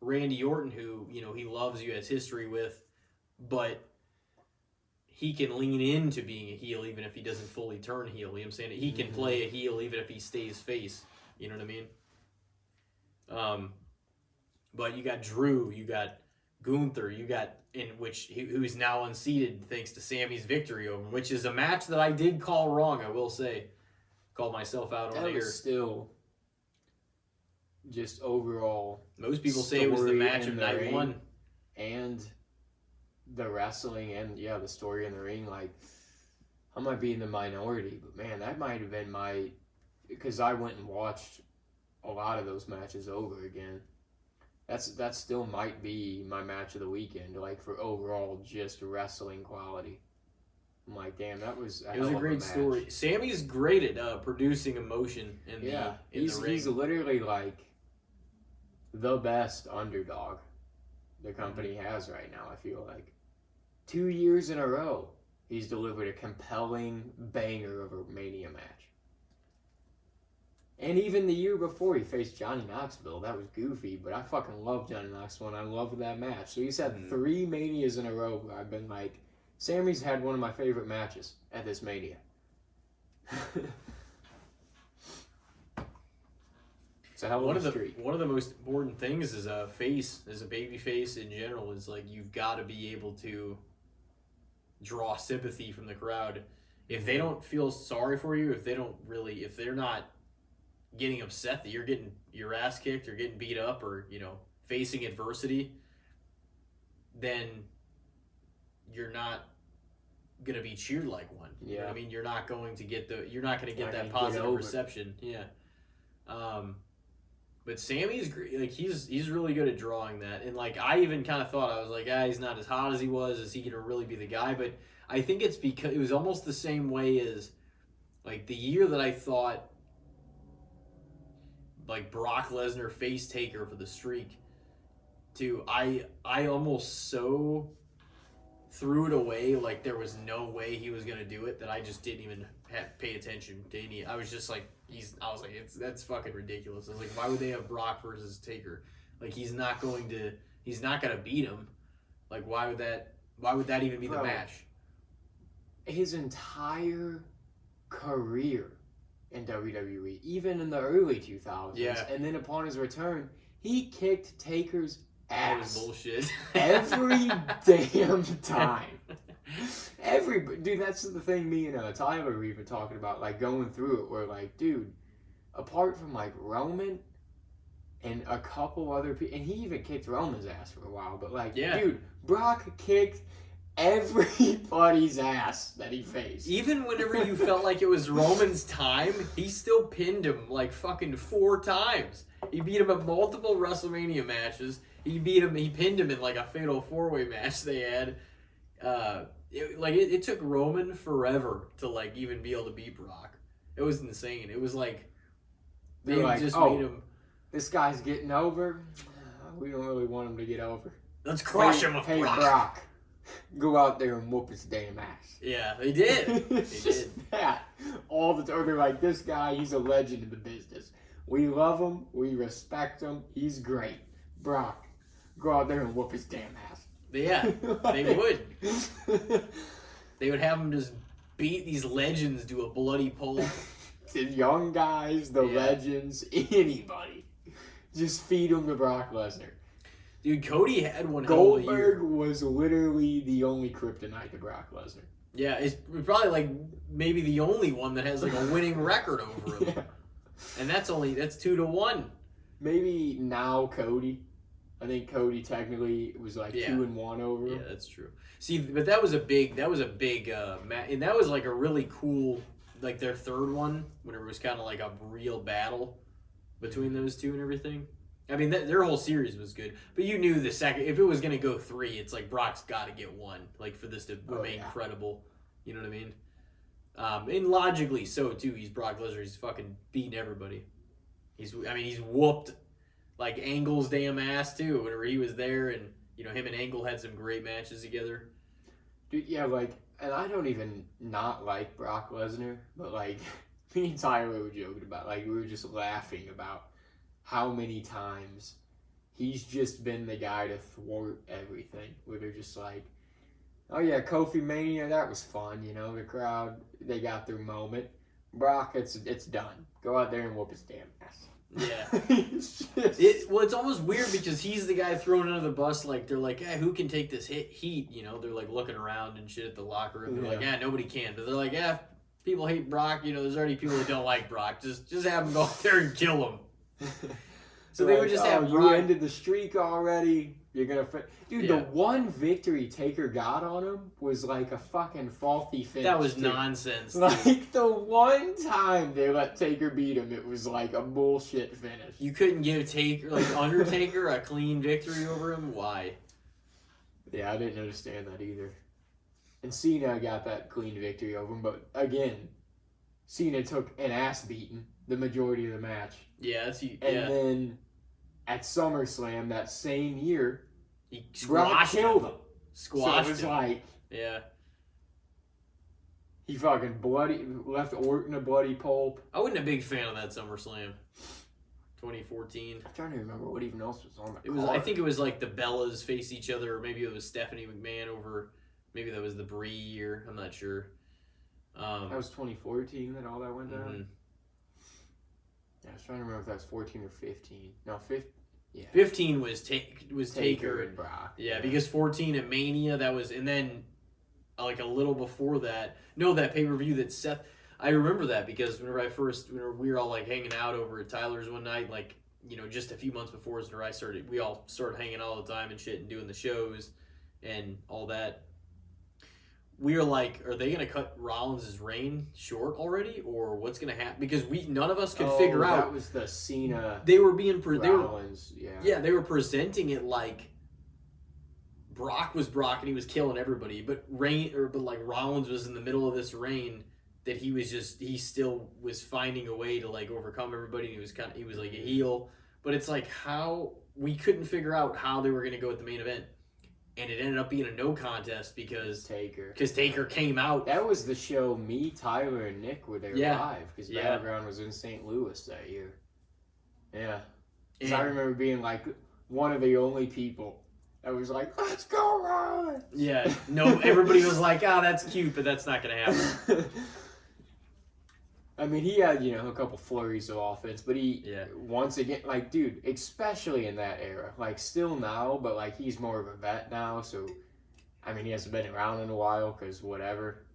Randy Orton, who, you know, he loves, you has history with, but he can lean into being a heel even if he doesn't fully turn heel. You know what I'm saying? He can play a heel even if he stays face. You know what I mean? But you got Drew, you got Gunther, you got who's now unseated thanks to Sammy's victory over him, which is a match that I did call wrong. I will say, called myself out on air. That was still just overall. Most people say it was the match of night one, and the wrestling, and the story in the ring. Like, I might be in the minority, but man, that might have been because I went and watched a lot of those matches over again. That still might be my match of the weekend, like, for overall just wrestling quality. I'm like, damn, it was a great story. Sammy's great at producing emotion in the ring. He's literally like the best underdog the company has right now. I feel like 2 years in a row, he's delivered a compelling banger of a Mania match. And even the year before, he faced Johnny Knoxville. That was goofy, but I fucking love Johnny Knoxville, and I loved that match. So he's had 3 Manias in a row where I've been like, Sammy's had one of my favorite matches at this Mania. It's a hell of a streak. One of the most important things as a baby face in general, is like, you've got to be able to draw sympathy from the crowd. If they don't feel sorry for you, if they're not getting upset that you're getting your ass kicked or getting beat up or, you know, facing adversity, then you're not gonna be cheered like one. You know what I mean? You're not going to get that positive reception. Yeah. But Sammy's great. Like, he's really good at drawing that. And like, I even kind of thought, I was like, he's not as hot as he was. Is he gonna really be the guy? But I think it's because it was almost the same way as, like, the year that I thought, like, Brock Lesnar face Taker for the streak, I almost so threw it away, like there was no way he was gonna do it, that I just didn't even pay attention to any. I was just like, that's fucking ridiculous. I was like, why would they have Brock versus Taker? Like, he's not gonna beat him. Like, why would that even be the match? His entire career in WWE, even in the early 2000s. Yeah. And then upon his return, he kicked Taker's That was ass bullshit. every damn time. Dude, that's the thing me and Tyler were even talking about, like going through it, where like, dude, apart from like Roman and a couple other people, and he even kicked Roman's ass for a while, but like, dude, Brock kicked everybody's ass that he faced. Even whenever you felt like it was Roman's time, he still pinned him like fucking 4 times. He beat him at multiple WrestleMania matches. He pinned him in like a fatal 4-way match they had. It took Roman forever to like even be able to beat Brock. It was insane. It was like they like, just made him. This guy's getting over. We don't really want him to get over. Let's crush him with Brock. Go out there and whoop his damn ass. Yeah, they did. They did. That all the time. They're like, this guy, he's a legend in the business. We love him. We respect him. He's great. Brock, go out there and whoop his damn ass. Yeah, they would. They would have him just beat these legends to a bloody pulp. The young guys, the legends, anybody. Just feed them to Brock Lesnar. Dude, Cody had one Goldberg hell of a year. was literally the only kryptonite to Brock Lesnar. Yeah, it's probably like maybe the only one that has like a winning record over him. Yeah. And that's 2-1. Maybe now Cody. I think Cody technically was like 2-1 over him. Yeah, that's true. See, but that was a big match, and that was like a really cool, like their third one, whenever it was kind of like a real battle between those two and everything. I mean, their whole series was good, but you knew the second, if it was going to go 3, it's like Brock's got to get 1, like for this to remain credible. You know what I mean? And logically so too. He's Brock Lesnar. He's fucking beating everybody. He's whooped like Angle's damn ass too. Whenever he was there, and him and Angle had some great matches together. Dude, yeah, like, and I don't even not like Brock Lesnar, but like me and Tyler were joking about, like, we were just laughing about how many times he's just been the guy to thwart everything. Where they're just like, oh yeah, Kofi Mania, that was fun, the crowd, they got their moment. Brock, it's done. Go out there and whoop his damn ass. Yeah. It's almost weird because he's the guy thrown under the bus. Like, they're like, hey, who can take this heat? They're like looking around and shit at the locker room. They're like, yeah, nobody can. But they're like, yeah, people hate Brock. There's already people that don't like Brock. Just have them go out there and kill him. So they would just have Brock. You ended the streak already. You're gonna, dude. The one victory Taker got on him was like a fucking faulty finish. That was nonsense. Like the one time they let Taker beat him, it was like a bullshit finish. You couldn't give Undertaker a clean victory over him. Why? Yeah, I didn't understand that either. And Cena got that clean victory over him, but again, Cena took an ass beating the majority of the match. Yeah, and then at SummerSlam that same year, he squashed killed him. Squashed so it was him. Like, yeah. He fucking left Orton a bloody pulp. I wasn't a big fan of that SummerSlam. 2014. I'm trying to remember what even else was on the card. I think it was like the Bellas face each other, or maybe it was Stephanie McMahon over. Maybe that was the Brie year. I'm not sure. That was 2014 that all that went down. Mm-hmm. Yeah, I was trying to remember if that was 14 or 15. No, 15. Yeah. 15 was Taker and Brock. Yeah, because 14 at Mania, that was, and then like a little before that. No, that pay-per-view that Seth. I remember that because whenever we were all like hanging out over at Tyler's one night, like just a few months before we all started hanging all the time and shit and doing the shows and all that. We were like, are they going to cut Rollins' reign short already, or what's going to happen? Because none of us could figure out. That was the Cena. They were being Rollins, they were presenting it like Brock was Brock and he was killing everybody, but Rollins was in the middle of this reign that he still was finding a way to like overcome everybody. And he was like a heel, but it's like how we couldn't figure out how they were going to go at the main event. And it ended up being a no contest because Taker came out. That was the show me, Tyler, and Nick were there live because Battleground was in St. Louis that year. Yeah. Because I remember being like one of the only people that was like, let's go Rollins! Yeah. No, everybody was like, that's cute, but that's not going to happen. I mean, he had, a couple flurries of offense, but once again, like, dude, especially in that era, like, still now, but, like, he's more of a vet now, so, I mean, he hasn't been around in a while, because whatever.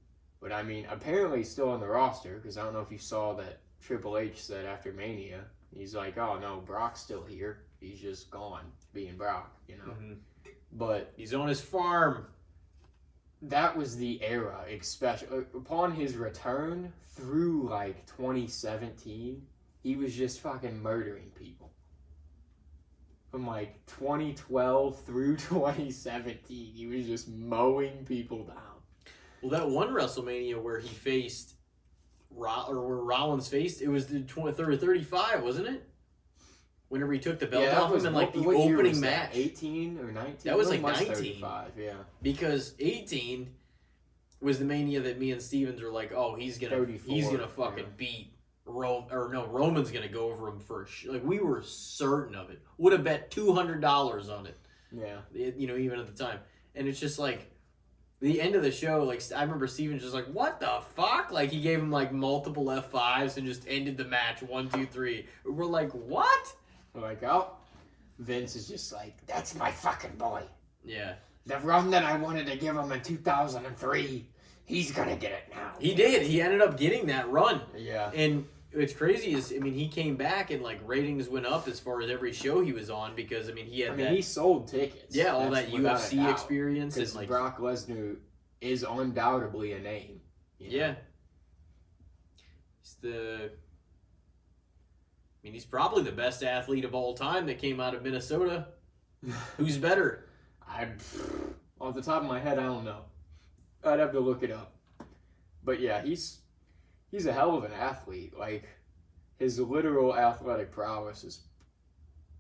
But, I mean, apparently he's still on the roster, because I don't know if you saw that Triple H said after Mania, he's like, oh, no, Brock's still here. He's just gone, being Brock, Mm-hmm. But he's on his farm. that was the era, especially upon his return through like 2017, he was just fucking murdering people. From like 2012 through 2017, he was just mowing people down. Well, that one WrestleMania where he faced, or where Rollins faced, it was the 35, wasn't it? Whenever he took the belt off him in like the opening match. 18 or 19? That was like 19. 35, yeah. Because 18 was the Mania that me and Stevens were like, oh, he's gonna fucking beat Roman's gonna go over him first. Like, we were certain of it. Would have bet $200 on it. Yeah. Even at the time. And it's just like, the end of the show, like, I remember Stevens just like, what the fuck? Like, he gave him like multiple F5s and just ended the match 1, 2, 3. We're like, what? We're like, oh, Vince is just like, that's my fucking boy. Yeah. The run that I wanted to give him in 2003, he's gonna get it now. He did. He ended up getting that run. Yeah. And what's crazy is, I mean, he came back and like ratings went up as far as every show he was on because, I mean, he sold tickets. Yeah, all that UFC experience. And like, Brock Lesnar is undoubtedly a name. Yeah. He's probably the best athlete of all time that came out of Minnesota. Who's better? Off the top of my head, I don't know. I'd have to look it up. But yeah, he's a hell of an athlete. Like, his literal athletic prowess is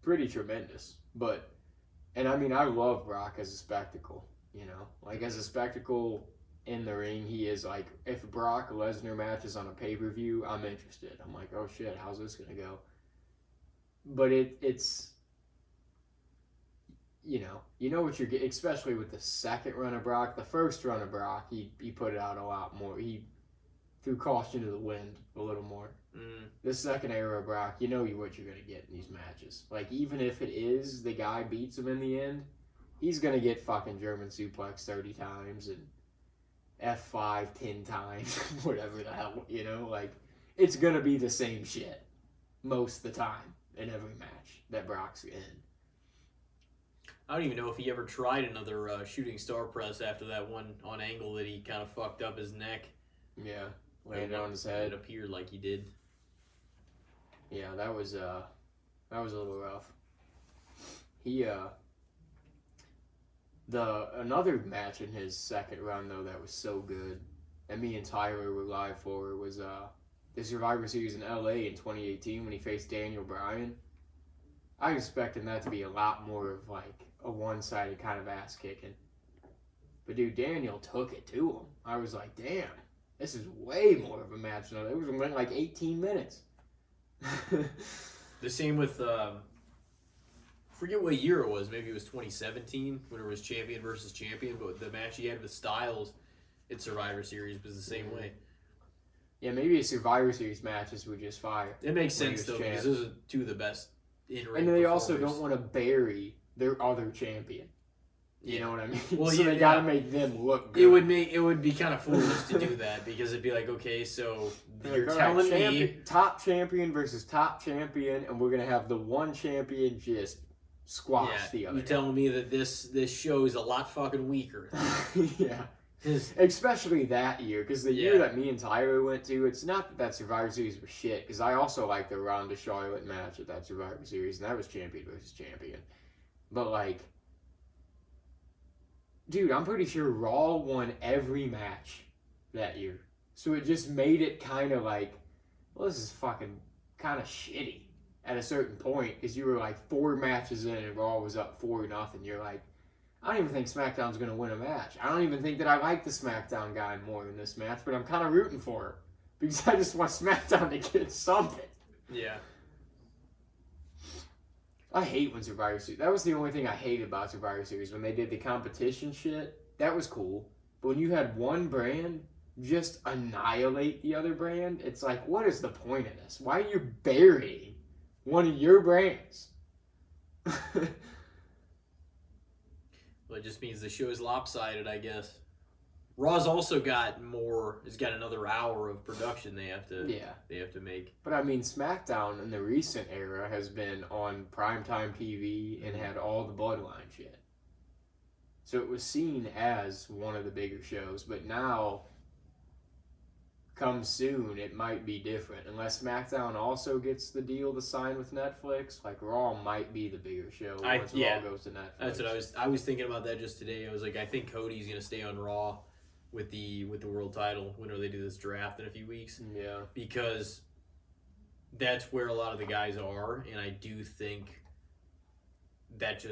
pretty tremendous. And I mean, I love Brock as a spectacle, Like, as a spectacle in the ring, he is like, if Brock Lesnar matches on a pay-per-view, I'm interested. I'm like, oh shit, how's this gonna go? But it's you know what you're getting, especially with the second run of Brock. The first run of Brock, he put it out a lot more. He threw caution to the wind a little more. The second era of Brock, you know what you're going to get in these matches. Like, even if it is the guy beats him in the end, he's going to get fucking German suplex 30 times and F5 10 times, whatever the hell, Like, it's going to be the same shit most of the time in every match that Brock's in. I don't even know if he ever tried another shooting star press after that one on Angle that he kind of fucked up his neck. Yeah, landed on his head. It appeared like he did. Yeah, that was a little rough. He another match in his second run though that was so good, and me and Tyler were live for, was the Survivor Series in LA in 2018 when he faced Daniel Bryan. I was expecting that to be a lot more of like a one-sided kind of ass kicking. But dude, Daniel took it to him. I was like, damn, this is way more of a match now. It went like 18 minutes. The same with, forget what year it was. Maybe it was 2017 when it was champion versus champion. But the match he had with Styles at Survivor Series was the same way. Yeah, maybe a Survivor Series matches would just fire. It makes sense though because those are two of the best in-ring and they also don't want to bury their other champion. You know what I mean? Well, so they gotta make them look good. It would be kind of foolish to do that because it'd be like, okay, so you're telling me top champion versus top champion, and we're gonna have the one champion just squash the other. You're telling me that this show is a lot fucking weaker. Yeah. Especially that year, because the year that me and Tyler went to, it's not that Survivor Series was shit, because I also liked the Ronda Charlotte match at that Survivor Series, and that was champion versus champion. But, like, dude, I'm pretty sure Raw won every match that year. So it just made it kind of like, well, this is fucking kind of shitty at a certain point, because you were like 4 matches in and Raw was up 4-0. You're like, I don't even think SmackDown's going to win a match. I don't even think that I like the SmackDown guy more in this match, but I'm kind of rooting for her. Because I just want SmackDown to get something. Yeah. I hate when Survivor Series... That was the only thing I hated about Survivor Series. When they did the competition shit, that was cool. But when you had one brand just annihilate the other brand, it's like, what is the point of this? Why are you burying one of your brands? Well, it just means the show is lopsided, I guess. Raw's also got another hour of production they have to make. But I mean, SmackDown in the recent era has been on primetime TV and had all the Bloodline shit. So it was seen as one of the bigger shows, but now, come soon, it might be different. Unless SmackDown also gets the deal to sign with Netflix, like Raw might be the bigger show once Raw goes to Netflix. That's what I was thinking about that just today. I was like, I think Cody's gonna stay on Raw with the world title whenever they do this draft in a few weeks. Yeah. Because that's where a lot of the guys are, and I do think that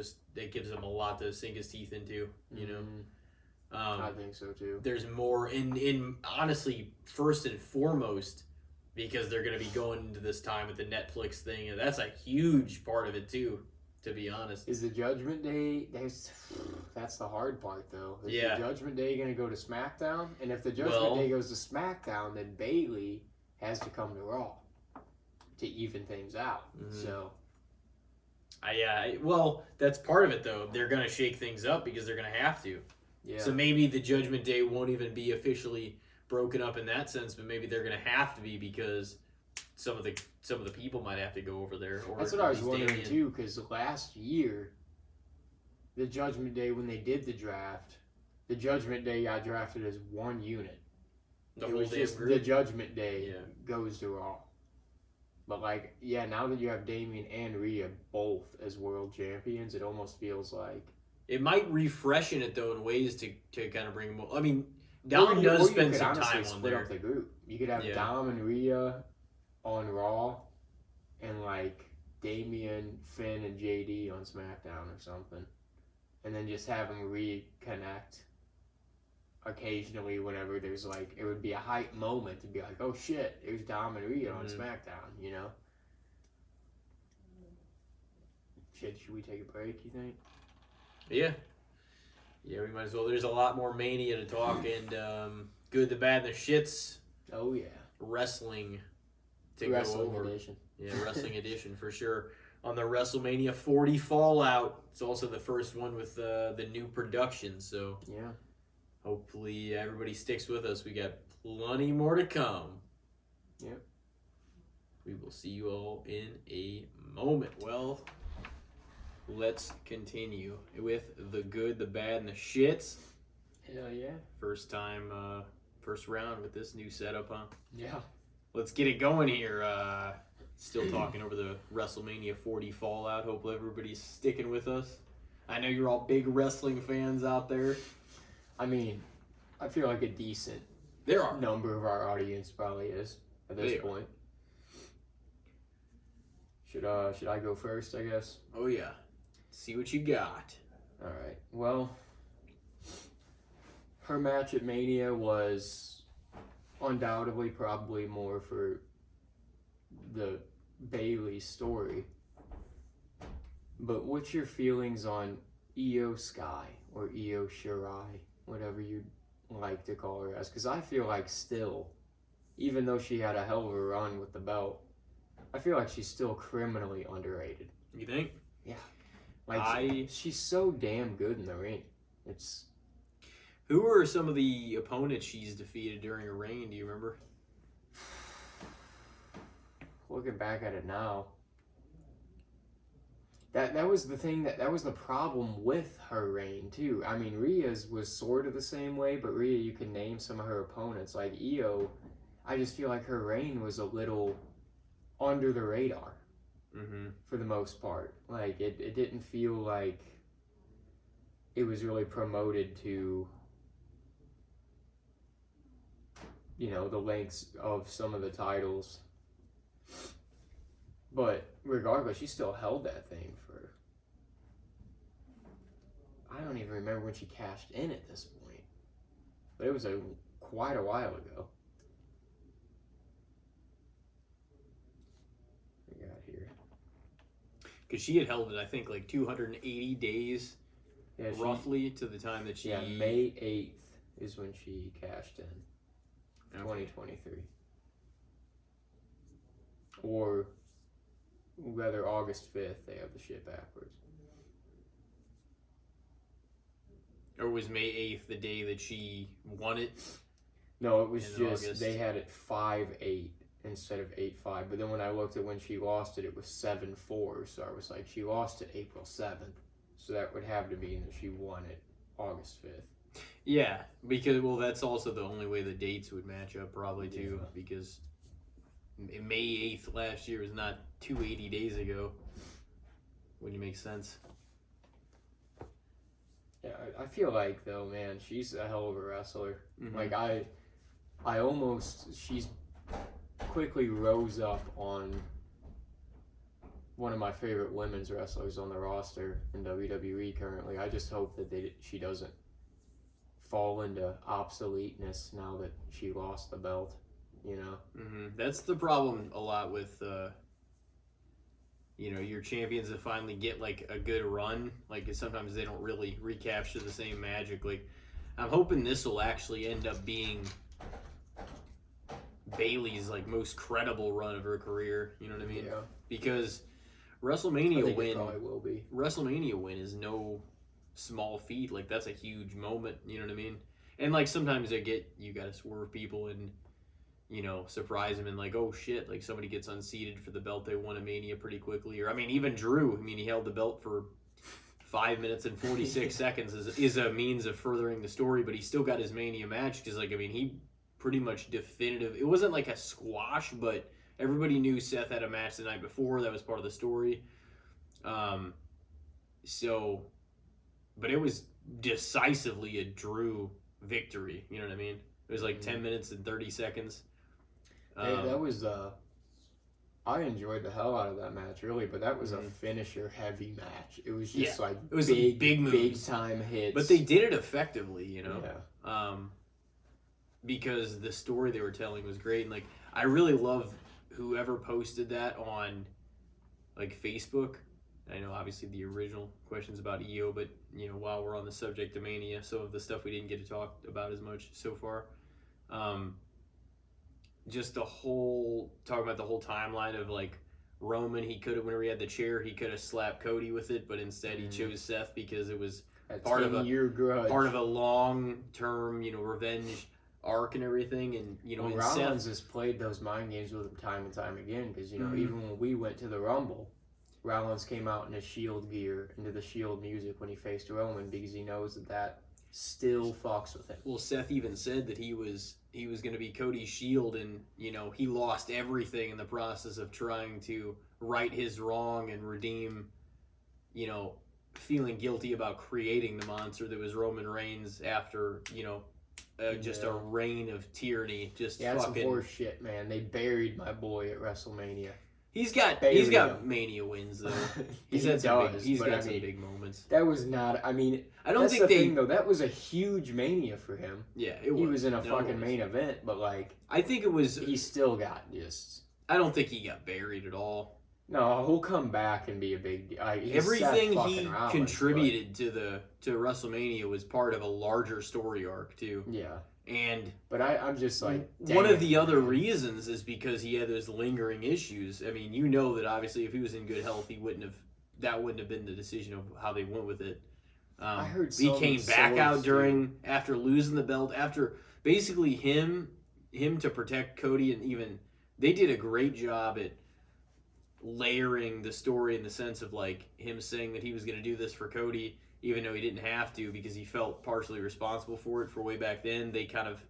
gives him a lot to sink his teeth into, you know. I think so too. There's more in honestly, first and foremost, because they're going to be going into this time with the Netflix thing, and that's a huge part of it too, to be honest. Is the Judgment Day? That's the hard part, though. Is the Judgment Day going to go to SmackDown? And if the Judgment Day goes to SmackDown, then Bayley has to come to Raw to even things out. Mm-hmm. So. Well, that's part of it, though. They're going to shake things up because they're going to have to. Yeah. So maybe the Judgment Day won't even be officially broken up in that sense, but maybe they're going to have to be because some of the people might have to go over there. Or that's what I was wondering too, because last year, the Judgment Day when they did the draft, the Judgment Day got drafted as one unit. It was just the Judgment Day goes to Raw. But now that you have Damian and Rhea both as world champions, it almost feels like it might refreshen it though in ways to kind of bring them. I mean, Dom does spend some time on there. Up the group. You could have Dom and Rhea on Raw, and Damian, Finn, and JD on SmackDown or something, and then just have them reconnect occasionally whenever there's it would be a hype moment to be like, oh shit, there's Dom and Rhea on SmackDown, you know? Shit, should we take a break, you think? Yeah, we might as well. There's a lot more Mania to talk and good, the bad, and the shits. Oh yeah. Wrestling to Wrestling go over. Edition. Yeah, Wrestling Edition for sure. On the WrestleMania 40 Fallout. It's also the first one with the new production, so yeah. Hopefully everybody sticks with us. We got plenty more to come. Yep. We will see you all in a moment. Well, let's continue with the good, the bad, and the shits. Hell yeah. First round with this new setup, huh? Yeah. Let's get it going here. Still talking over the WrestleMania 40 Fallout. Hope everybody's sticking with us. I know you're all big wrestling fans out there. I mean, I feel like a decent number of our audience probably is at this point. Should I go first, I guess? Oh, yeah. See what you got. All right. Well, her match at Mania was undoubtedly probably more for the Bayley story. But what's your feelings on Io Sky or Io Shirai? Whatever you'd like to call her as, because I feel like still, even though she had a hell of a run with the belt, I feel like she's still criminally underrated. You think? Yeah. She's so damn good in the ring. Who are some of the opponents she's defeated during her reign? Do you remember? Looking back at it now, that was the thing that was the problem with her reign too. I mean, Rhea's was sort of the same way, but Rhea, you can name some of her opponents. Like Io, I just feel like her reign was a little under the radar for the most part. Like it didn't feel like it was really promoted to, the lengths of some of the titles. But regardless, she still held that thing for, I don't even remember when she cashed in at this point. But it was quite a while ago. What we got here? Because she had held it, I think, 280 days, roughly, to the time that she... Yeah, May 8th is when she cashed in. 2023. Or whether August 5th, they have the shit backwards. Or was May 8th the day that she won it? No, it was In just, August. they had it 5-8 instead of 8-5. But then when I looked at when she lost it, it was 7-4. So I was like, she lost it April 7th. So that would have to mean that she won it August 5th. Yeah, because, well, that's also the only way the dates would match up, probably, too, because May 8th last year was not 280 days ago. Wouldn't make sense. Yeah, I feel like, though, man, she's a hell of a wrestler. Mhm. Like, I almost, she's quickly rose up on one of my favorite women's wrestlers on the roster in WWE currently. I just hope that she doesn't fall into obsoleteness now that she lost the belt, you know? Mm-hmm. That's the problem a lot with, your champions that finally get, like, a good run. Like, sometimes they don't really recapture the same magic. Like, I'm hoping this will actually end up being Bayley's, like, most credible run of her career. You know what I mean? Yeah. Because I WrestleMania think it win, probably will be. WrestleMania win is no small feat. Like, that's a huge moment. You know what I mean? And, like, sometimes you gotta swerve people and, surprise them and, like, oh shit, like somebody gets unseated for the belt they won a Mania pretty quickly. Or, I mean, even Drew, he held the belt for 5 minutes and 46 seconds is a means of furthering the story, but he still got his Mania match because, like, he pretty much definitive. It wasn't like a squash, but everybody knew Seth had a match the night before. That was part of the story. But it was decisively a Drew victory. You know what I mean? It was like 10 minutes and 30 seconds. That was I enjoyed the hell out of that match, really, but that was a finisher heavy match. It was just like it was big moves. big time hits. But they did it effectively, Yeah. Because the story they were telling was great, and, like, I really love whoever posted that on, like, Facebook. I know obviously the original question's about EO, but while we're on the subject of Mania, some of the stuff we didn't get to talk about as much so far. Just talking about the whole timeline of, like, Roman, whenever he had the chair, he could have slapped Cody with it, but instead he chose Seth because it was part of a long-term, revenge arc and everything. And, and Rollins Seth has played those mind games with him time and time again because, even when we went to the Rumble, Rollins came out in his Shield gear, into the Shield music when he faced Roman because he knows that still fucks with him. Well, Seth even said that he was going to be Cody's Shield, and he lost everything in the process of trying to right his wrong and redeem, feeling guilty about creating the monster that was Roman Reigns after just a reign of tyranny. Just that's fucking some horse shit, man. They buried my boy at WrestleMania. He's got Mania wins though. He's got some big moments. That was not. I don't think thing, though. That was a huge Mania for him. Yeah, he was in a fucking main event, but, like, I think it was. He still got just. I don't think he got buried at all. No, he'll come back and be a big deal. Everything he contributed to WrestleMania was part of a larger story arc too. Yeah. But I'm just like, one of the other reasons is because he had those lingering issues. I mean, that obviously if he was in good health, that wouldn't have been the decision of how they went with it. I heard he came back out after losing the belt, after basically him to protect Cody, and even they did a great job at layering the story in the sense of, like, him saying that he was going to do this for Cody even though he didn't have to because he felt partially responsible for it for way back then. They kind of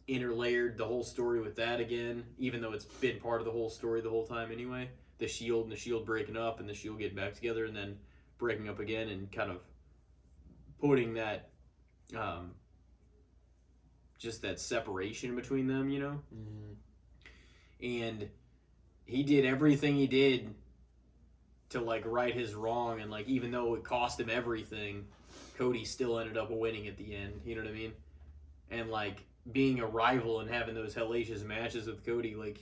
interlayered the whole story with that again, even though it's been part of the whole story the whole time anyway. The Shield breaking up and the Shield getting back together and then breaking up again and kind of putting that, just that separation between them, And he did everything he did to, like, right his wrong, and, like, even though it cost him everything, Cody still ended up winning at the end. You know what I mean? And, like, being a rival and having those hellacious matches with Cody, like,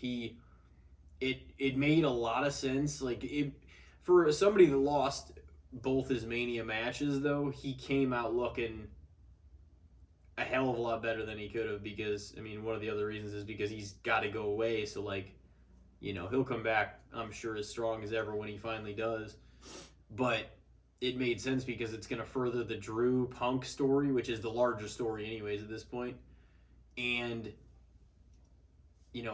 it made a lot of sense. Like, for somebody that lost both his Mania matches, though, he came out looking a hell of a lot better than he could have because, I mean, one of the other reasons is because he's got to go away. So, like, he'll come back, I'm sure, as strong as ever when he finally does. But it made sense because it's going to further the Drew Punk story, which is the larger story, anyways, at this point. And,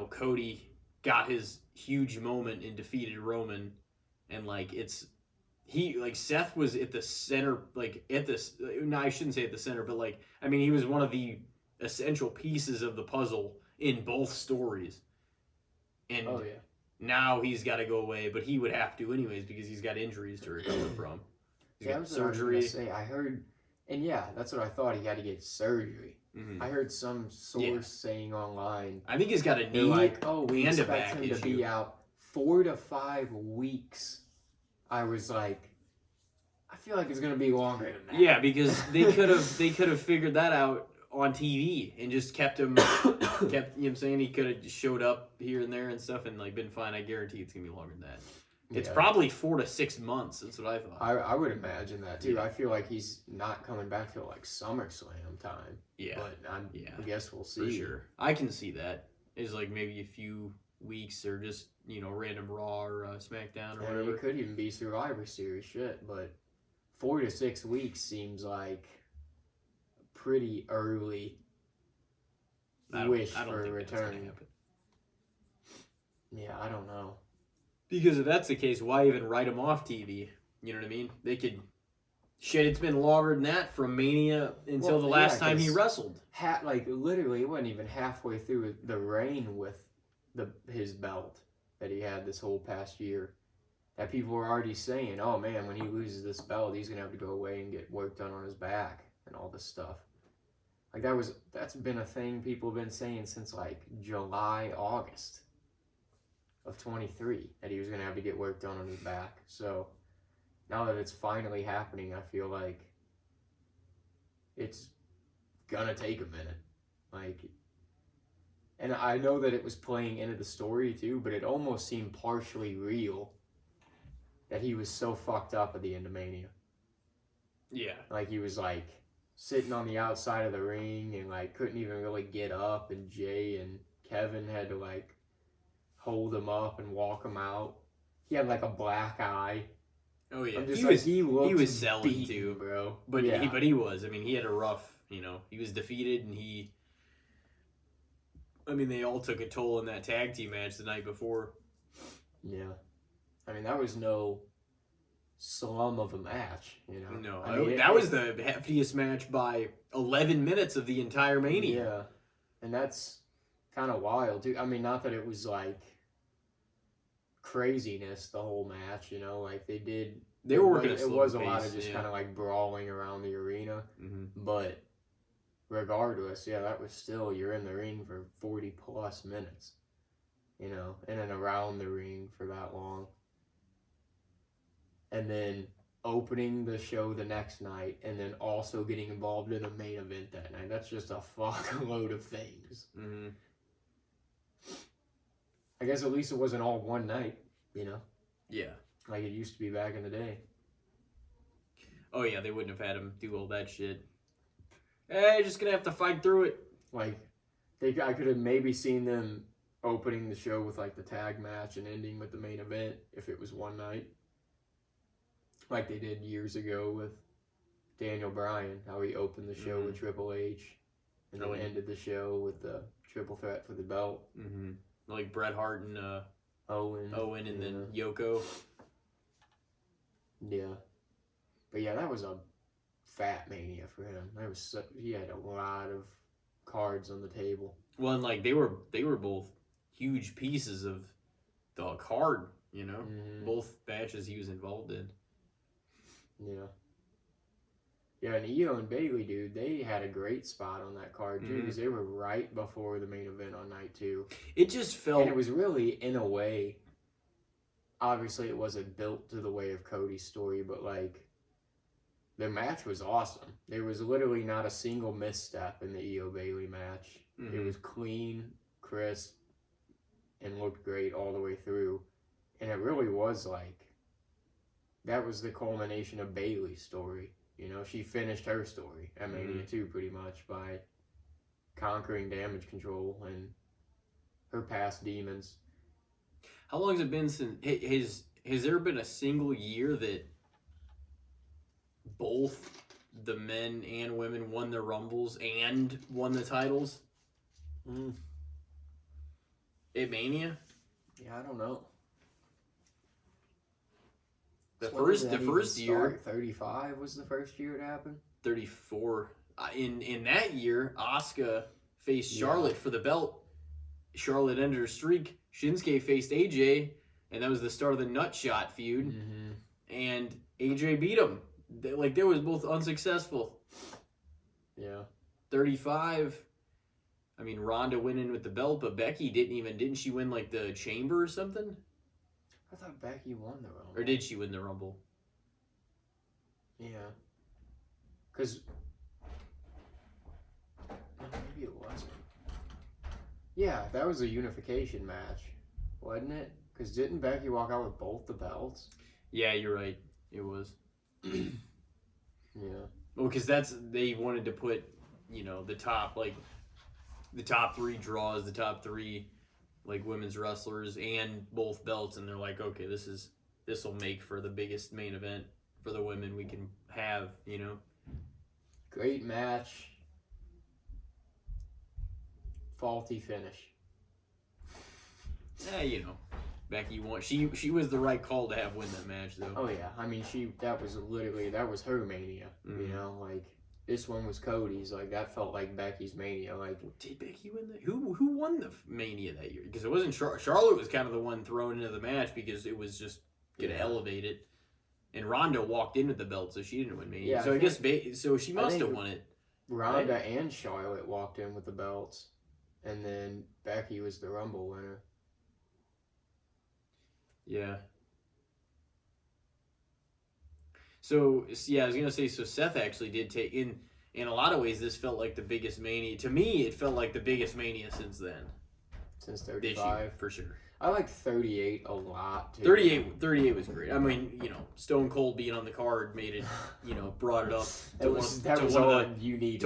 Cody got his huge moment and defeated Roman. And, like, Seth was at the center, like, no, I shouldn't say at the center, but, like, I mean, he was one of the essential pieces of the puzzle in both stories. And now he's got to go away, but he would have to anyways because he's got injuries to recover from. He's got surgery. I heard, and that's what I thought. He had to get surgery. I heard some source saying online. I think he's got a knee we and a expect back him issue. to be out 4 to 5 weeks. I was like, I feel like it's gonna be longer than that. Yeah, because they could have figured that out on TV and just kept him, you know what I'm saying? He could have showed up here and there and stuff and like been fine. I guarantee it's gonna be longer than that. It's probably 4 to 6 months. That's what I thought. I would imagine that too. I feel like he's not coming back till like SummerSlam time. Yeah, but I guess we'll see. For sure, I can see that. It's like maybe a few weeks or just random Raw or SmackDown or whatever. It could even be Survivor Series shit, but 4 to 6 weeks seems like pretty early wish for a return. Yeah, I don't know. Because if that's the case, why even write him off TV? You know what I mean? They could... Shit, it's been longer than that from Mania until the last time he wrestled. Literally, it wasn't even halfway through the reign with his belt that he had this whole past year. That people were already saying, oh man, when he loses this belt, he's going to have to go away and get work done on his back and all this stuff. Like, that's been a thing people have been saying since, like, July, August of 23, that he was going to have to get work done on his back. So, now that it's finally happening, I feel like it's going to take a minute. Like, and I know that it was playing into the story, too, but it almost seemed partially real that he was so fucked up at the end of Mania. Yeah. Like, he was, like, sitting on the outside of the ring and, like, couldn't even really get up, and Jay and Kevin had to, like, hold him up and walk him out. He had, like, a black eye. Oh, yeah. He was selling, beaten, too. Bro. But he was. I mean, he had a rough, he was defeated, and they all took a toll in that tag team match the night before. Yeah. I mean, that was no slum of a match, No, that was the heftiest match by 11 minutes of the entire Mania. Yeah, and that's kind of wild, too. I mean, not that it was, like, craziness, the whole match, like, they were working at a slow pace. It was a lot of just kind of, like, brawling around the arena, but regardless, that was still, you're in the ring for 40-plus minutes, in and around the ring for that long. And then opening the show the next night, and then also getting involved in the main event that night. That's just a fuckload of things. Mm-hmm. I guess at least it wasn't all one night, Yeah. Like it used to be back in the day. Oh, yeah, they wouldn't have had him do all that shit. Hey, just gonna have to fight through it. Like, I could have maybe seen them opening the show with, like, the tag match and ending with the main event if it was one night. Like they did years ago with Daniel Bryan, how he opened the show with Triple H and then ended the show with the triple threat for the belt. Mm-hmm. Like Bret Hart and Owen and then Yoko. Yeah. But yeah, that was a fat Mania for him. He had a lot of cards on the table. Well, and like they were both huge pieces of the card, both matches he was involved in. Yeah. Yeah, and Io and Bayley, dude, they had a great spot on that card, too, because they were right before the main event on night 2. It just felt... And it was really, in a way, obviously it wasn't built to the way of Cody's story, but, like, the match was awesome. There was literally not a single misstep in the Io Bayley match. It was clean, crisp, and looked great all the way through. And it really was, like... That was the culmination of Bayley's story. You know, she finished her story at Mania 2 pretty much by conquering Damage Control and her past demons. How long has it been since has there been a single year that both the men and women won their Rumbles and won the titles at Mania? Yeah, I don't know. The first year, 35 was the first year it happened. 34. In that year, Asuka faced Charlotte for the belt. Charlotte ended her streak. Shinsuke faced AJ, and that was the start of the Nutshot feud. Mm-hmm. And AJ beat him. They was both unsuccessful. Yeah. 35. I mean, Ronda winning with the belt, but Becky didn't she win like the Chamber or something? I thought Becky won the Rumble. Or did she win the Rumble? Yeah. Because maybe it wasn't. Yeah, that was a unification match, wasn't it? Because didn't Becky walk out with both the belts? Yeah, you're right. It was. Yeah. Well, because they wanted to put, the top three draws, the top three, women's wrestlers and both belts, and they're like, okay, this will make for the biggest main event for the women we can have, Great match. Faulty finish. Becky won. She was the right call to have win that match, though. Oh yeah, I mean that was her Mania. Mm-hmm. This one was Cody's. That felt like Becky's Mania. Did Becky win that? Who won the Mania that year? Because it wasn't Charlotte was kind of the one thrown into the match because it was just gonna elevate it. And Ronda walked in with the belt, so she didn't win Mania. Yeah, so I guess so she must have won it. Ronda and Charlotte walked in with the belts, and then Becky was the Rumble winner. Yeah. So yeah, I was gonna say. So Seth actually did take in a lot of ways. This felt like the biggest Mania to me. It felt like the biggest Mania since then. Since 35, for sure. I like 38 a lot too. 38 was great. I mean, Stone Cold being on the card made it. Brought it up. To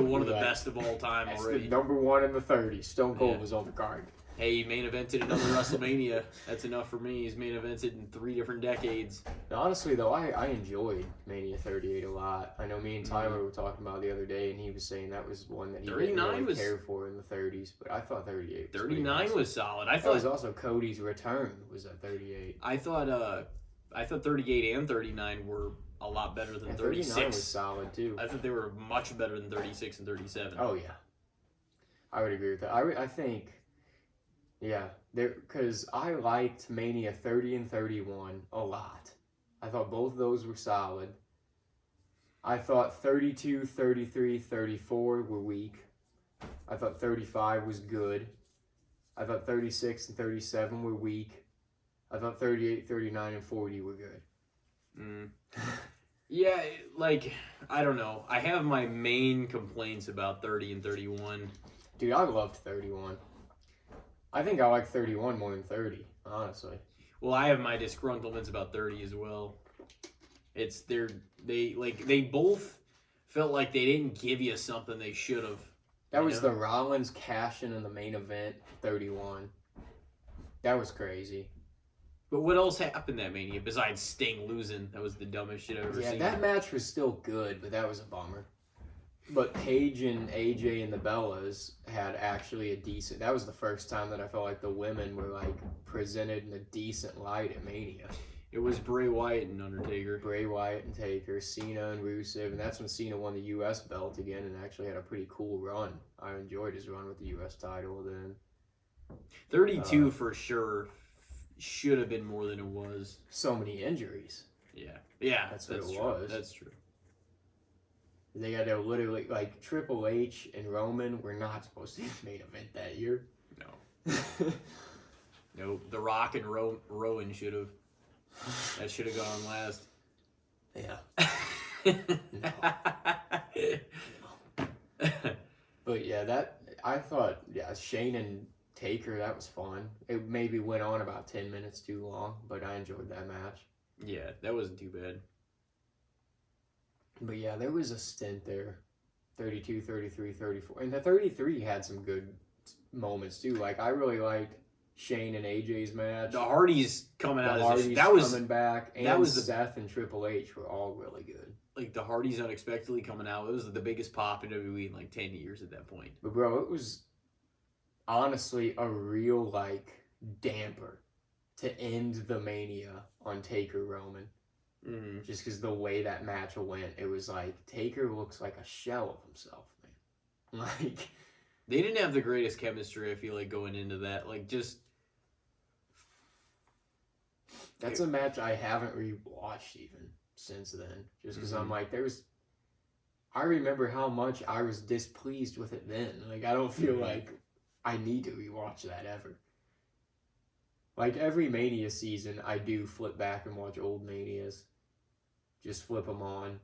one of the best of all time already. The number one in the 30s. Stone Cold was on the card. Hey, he main evented another WrestleMania. That's enough for me. He's main evented in 3 different decades. Now, honestly, though, I enjoyed Mania 38 a lot. I know me and Tyler were talking about it the other day, and he was saying that was one that he didn't really care for in the 30s. But I thought 38 was 39 was solid. I thought that was also Cody's return was at 38. I thought 38 and 39 were a lot better than 36. 39 was solid too. I thought they were much better than 36 and 37. Oh yeah, I would agree with that. I think. Yeah, because I liked Mania 30 and 31 a lot. I thought both of those were solid. I thought 32, 33, 34 were weak. I thought 35 was good. I thought 36 and 37 were weak. I thought 38, 39, and 40 were good. Yeah, I don't know. I have my main complaints about 30 and 31. Dude, I loved 31. I think I like 31 more than 30, honestly. Well, I have my disgruntlements about 30 as well. They both felt like they didn't give you something they should have. That was the Rollins cash-in the main event, 31. That was crazy. But what else happened that Mania besides Sting losing? That was the dumbest shit I've ever seen. Yeah, that match was still good, but that was a bummer. But Paige and AJ and the Bellas had actually a decent... That was the first time that I felt like the women were, presented in a decent light at Mania. It was Bray Wyatt and Undertaker. Bray Wyatt and Taker, Cena and Rusev, and that's when Cena won the U.S. belt again and actually had a pretty cool run. I enjoyed his run with the U.S. title then. 32 for sure should have been more than it was. So many injuries. Yeah, that's what it was. That's true. They got to literally, Triple H and Roman were not supposed to be the main event that year. No. No, The Rock and Rowan should have. That should have gone last. Yeah. But yeah, I thought, Shane and Taker, that was fun. It maybe went on about 10 minutes too long, but I enjoyed that match. Yeah, that wasn't too bad. But yeah, there was a stint there. 32, 33, 34. And the 33 had some good moments too. Like, I really liked Shane and AJ's match. The Hardys coming The out Hardys that was coming back. And that was Seth and Triple H were all really good. like the Hardys unexpectedly coming out. It was the biggest pop in WWE in like 10 years at that point. But bro, it was honestly a real like damper to end the Mania on Taker Roman. Mm-hmm. Just because the way that match went, it was like Taker looks like a shell of himself, man. Like, they didn't have the greatest chemistry, I feel like, going into that. Like, just that's a match I haven't rewatched even since then. Just because I'm like, I remember how much I was displeased with it then. Like, I don't feel like I need to rewatch that ever. Like, every Mania season, I do flip back and watch old Manias. Just flip them on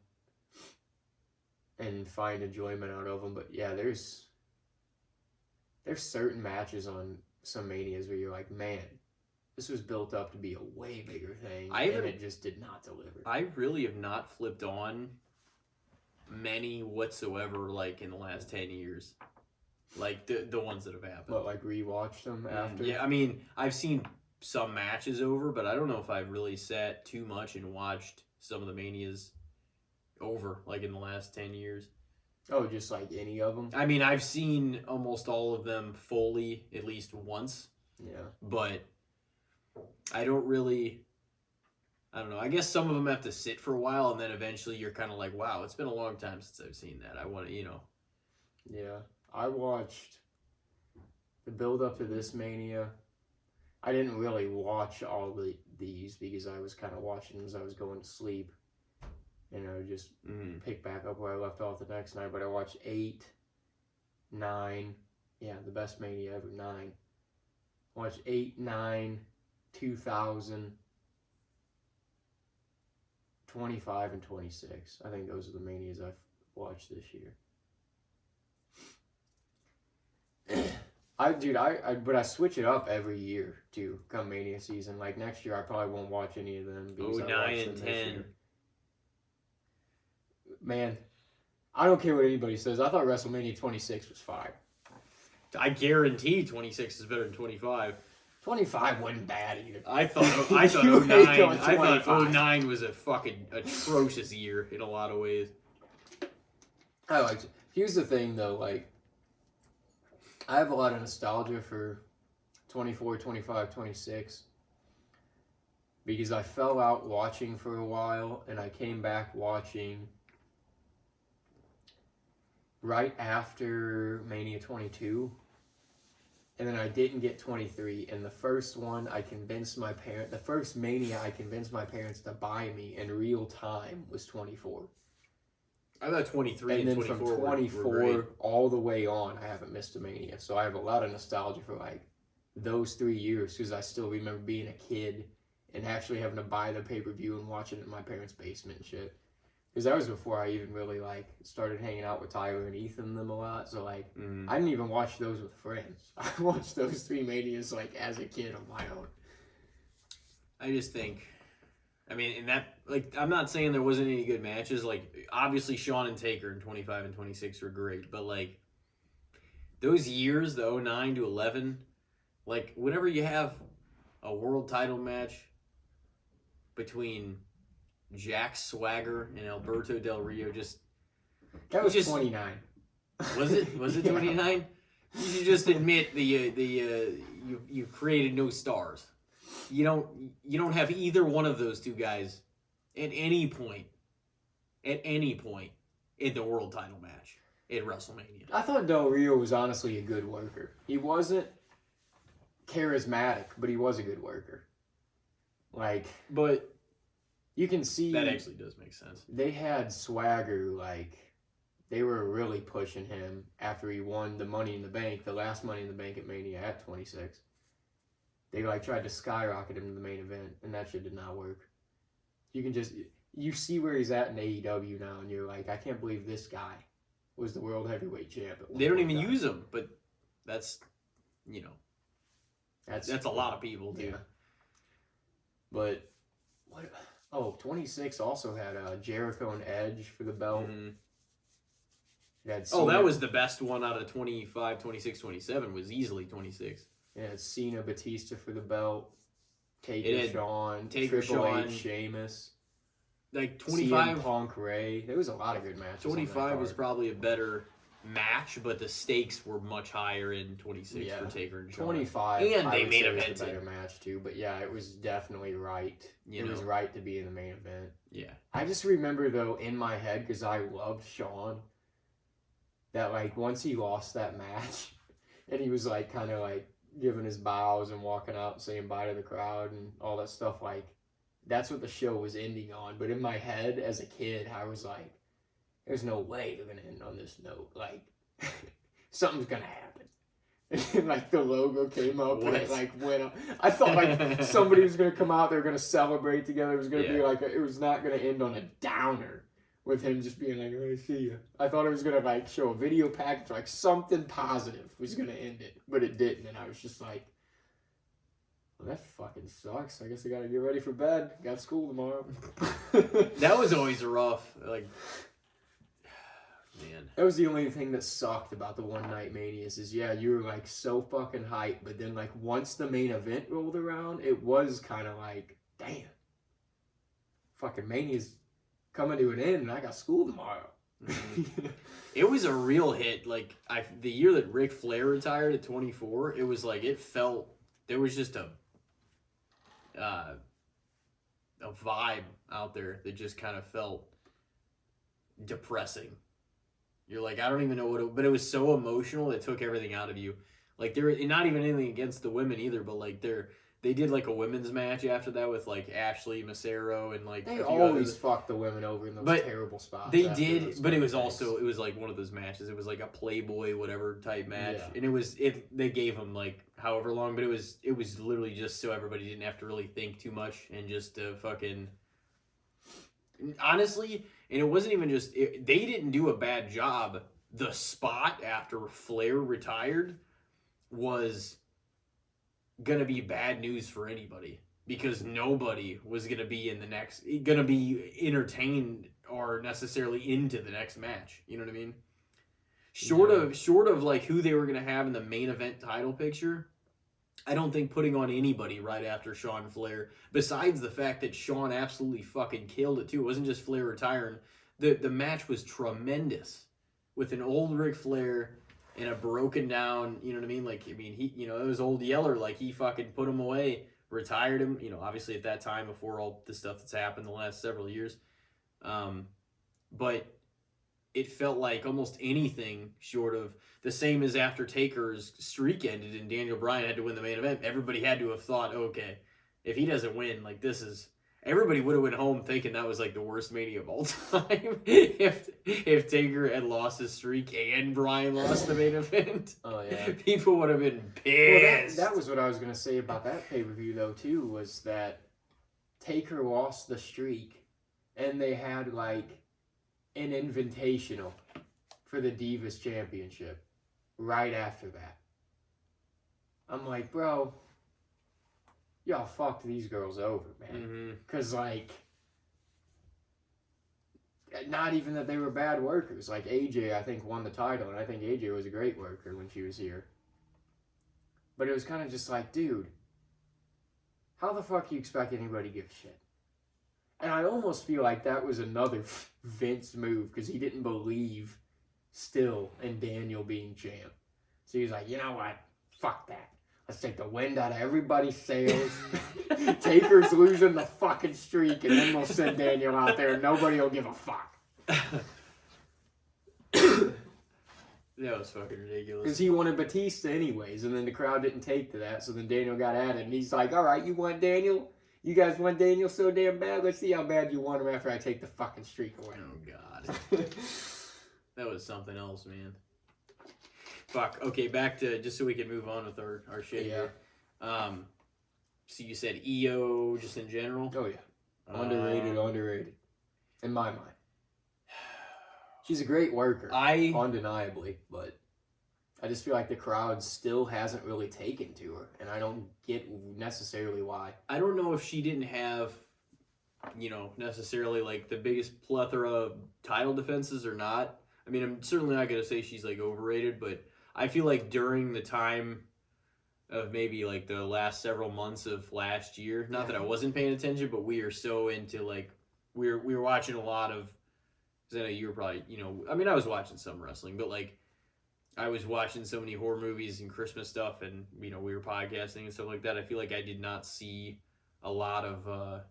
and find enjoyment out of them. But yeah, there's certain matches on some Manias where you're like, man, this was built up to be a way bigger thing, and it just did not deliver. I really have not flipped on many whatsoever, like, in the last 10 years. Like, the ones that have happened. But, like, rewatched them after? Yeah, I mean, I've seen some matches over, but I don't know if I've really sat too much and watched some of the Manias over, like, in the last 10 years. Oh, just, like, any of them? I mean, I've seen almost all of them fully at least once. Yeah. But I don't know. I guess some of them have to sit for a while, and then eventually you're kind of like, wow, it's been a long time since I've seen that. I want to, Yeah. I watched the build-up to this Mania. I didn't really watch all these because I was kind of watching them as I was going to sleep. And I would just pick back up where I left off the next night. But I watched 8, 9. Yeah, the best Mania ever, 9. I watched 8, 9, 2000, 25, and 26. I think those are the Manias I've watched this year. But I switch it up every year too. Come Mania season, like next year, I probably won't watch any of them. Oh, 9 and 10. Man, I don't care what anybody says. I thought WrestleMania 26 was fire. I guarantee 26 is better than 25. 25 wasn't bad either. I thought 09 was a fucking atrocious year in a lot of ways. I liked it. Here's the thing though, like, I have a lot of nostalgia for 24, 25, 26 because I fell out watching for a while and I came back watching right after Mania 22, and then I didn't get 23, and the first Mania I convinced my parents to buy me in real time was 24. I thought 23 and 24 from 24 all the way on, I haven't missed a Mania. So I have a lot of nostalgia for like those 3 years because I still remember being a kid and actually having to buy the pay-per-view and watch it in my parents' basement and shit. Because that was before I even really like started hanging out with Tyler and Ethan and them a lot. So like I didn't even watch those with friends. I watched those 3 Manias like as a kid on my own. I just think, I mean, in that, like, I'm not saying there wasn't any good matches. Like, obviously, Shawn and Taker in 25 and 26 were great. But, like, those years, the 09 to 11, like, whenever you have a world title match between Jack Swagger and Alberto Del Rio, that was 29. Was it? Was it 29? You should just admit you created no stars. You don't have either one of those two guys at any point in the world title match at WrestleMania. I thought Del Rio was honestly a good worker. He wasn't charismatic, but he was a good worker. Like, but you can see that actually does make sense. They had Swagger, like, they were really pushing him after he won the Money in the Bank, the last Money in the Bank at Mania at 26. They like tried to skyrocket him to the main event, and that shit did not work. You see where he's at in AEW now, and you're like, I can't believe this guy was the world heavyweight champ. They don't even use him, but that's a lot of people, dude. Yeah. But what Oh, 26 also had Jericho and Edge for the belt. Mm-hmm. It had Oh, that Cena- was the best one out of 25, 26, 27 was easily 26. It had Cena, Batista for the belt. It Taker, had Shawn, Taker, Triple Shawn, H, Sheamus, Like CM 25, Punk, Ray. There was a lot of good matches. 25 was probably a better match, but the stakes were much higher in 26 for Taker and Shawn. 25. And I they would main say was evented. a better match too, but yeah, it was definitely right. You it know. was right to be in the main event. Yeah. I just remember though in my head because I loved Shawn that like once he lost that match and he was like kind of like giving his bows and walking out and saying bye to the crowd and all that stuff, like that's what the show was ending on. But in my head as a kid, I was like, there's no way they're gonna end on this note. Like something's gonna happen. And like the logo came up and it like went up. I thought like somebody was gonna come out, they were gonna celebrate together. It was gonna be like it was not gonna end on a downer with him just being like, "Oh, I see you." I thought it was gonna like show a video package, like something positive was gonna end it, but it didn't, and I was just like, well, that fucking sucks. I guess I gotta get ready for bed. Got school tomorrow. That was always rough. Like, man. That was the only thing that sucked about the One Night Manias is, yeah, you were like so fucking hyped, but then like once the main event rolled around, it was kind of like, damn, fucking Mania's coming to an end and I got school tomorrow. Mm-hmm. It was a real hit. Like, the year that Ric Flair retired at 24, it was like, it felt, there was just a vibe out there that just kind of felt depressing. You're like, I don't even know but it was so emotional, it took everything out of you. Like, there, not even anything against the women either, but like, they did like a women's match after that with like Ashley Macero and like they always fuck the women over in those terrible spots. They did, but it was also, it was like one of those matches. It was like a Playboy whatever type match, and they gave them like however long, but it was literally just so everybody didn't have to really think too much and just fucking honestly. And it wasn't even just they didn't do a bad job. The spot after Flair retired was gonna be bad news for anybody because nobody was gonna be entertained or necessarily into the next match. You know what I mean? Short of like who they were gonna have in the main event title picture, I don't think putting on anybody right after Shawn Flair, besides the fact that Shawn absolutely fucking killed it too. It wasn't just Flair retiring. The match was tremendous with an old Ric Flair and a broken down, you know what I mean? Like, I mean, he, you know, it was old Yeller, like he fucking put him away, retired him, you know, obviously at that time before all the stuff that's happened the last several years. But it felt like almost anything short of the same as after Taker's streak ended and Daniel Bryan had to win the main event. Everybody had to have thought, okay, if he doesn't win, like this is, everybody would have went home thinking that was like the worst Mania of all time if Taker had lost his streak and Bryan lost the main event. Oh yeah, people would have been pissed. Well, that was what I was gonna say about that pay-per-view though too, was that Taker lost the streak and they had like an invitational for the Divas Championship right after that. I'm like, bro, y'all fucked these girls over, man. Because, like, not even that they were bad workers. Like, AJ, I think, won the title, and I think AJ was a great worker when she was here. But it was kind of just like, dude, how the fuck do you expect anybody to give a shit? And I almost feel like that was another Vince move, because he didn't believe still in Daniel being champ. So he's like, you know what? Fuck that. Let's take the wind out of everybody's sails. Taker's losing the fucking streak, and then we'll send Daniel out there, and nobody will give a fuck. That was fucking ridiculous. Because he wanted Batista anyways, and then the crowd didn't take to that, so then Daniel got at it, and he's like, all right, you want Daniel? You guys want Daniel so damn bad? Let's see how bad you want him after I take the fucking streak away. Oh, God. That was something else, man. Fuck. Okay, back to, just so we can move on with our shit here. So you said EO just in general? Oh, yeah. Underrated. In my mind. She's a great worker. Undeniably, but I just feel like the crowd still hasn't really taken to her, and I don't get necessarily why. I don't know if she didn't have necessarily like the biggest plethora of title defenses or not. I mean, I'm certainly not gonna say she's like overrated, but I feel like during the time of maybe like the last several months of last year, not that I wasn't paying attention, but we are so into like we were watching a lot of. Because I know you were probably I mean I was watching some wrestling, but like I was watching so many horror movies and Christmas stuff, and we were podcasting and stuff like that. I feel like I did not see a lot of,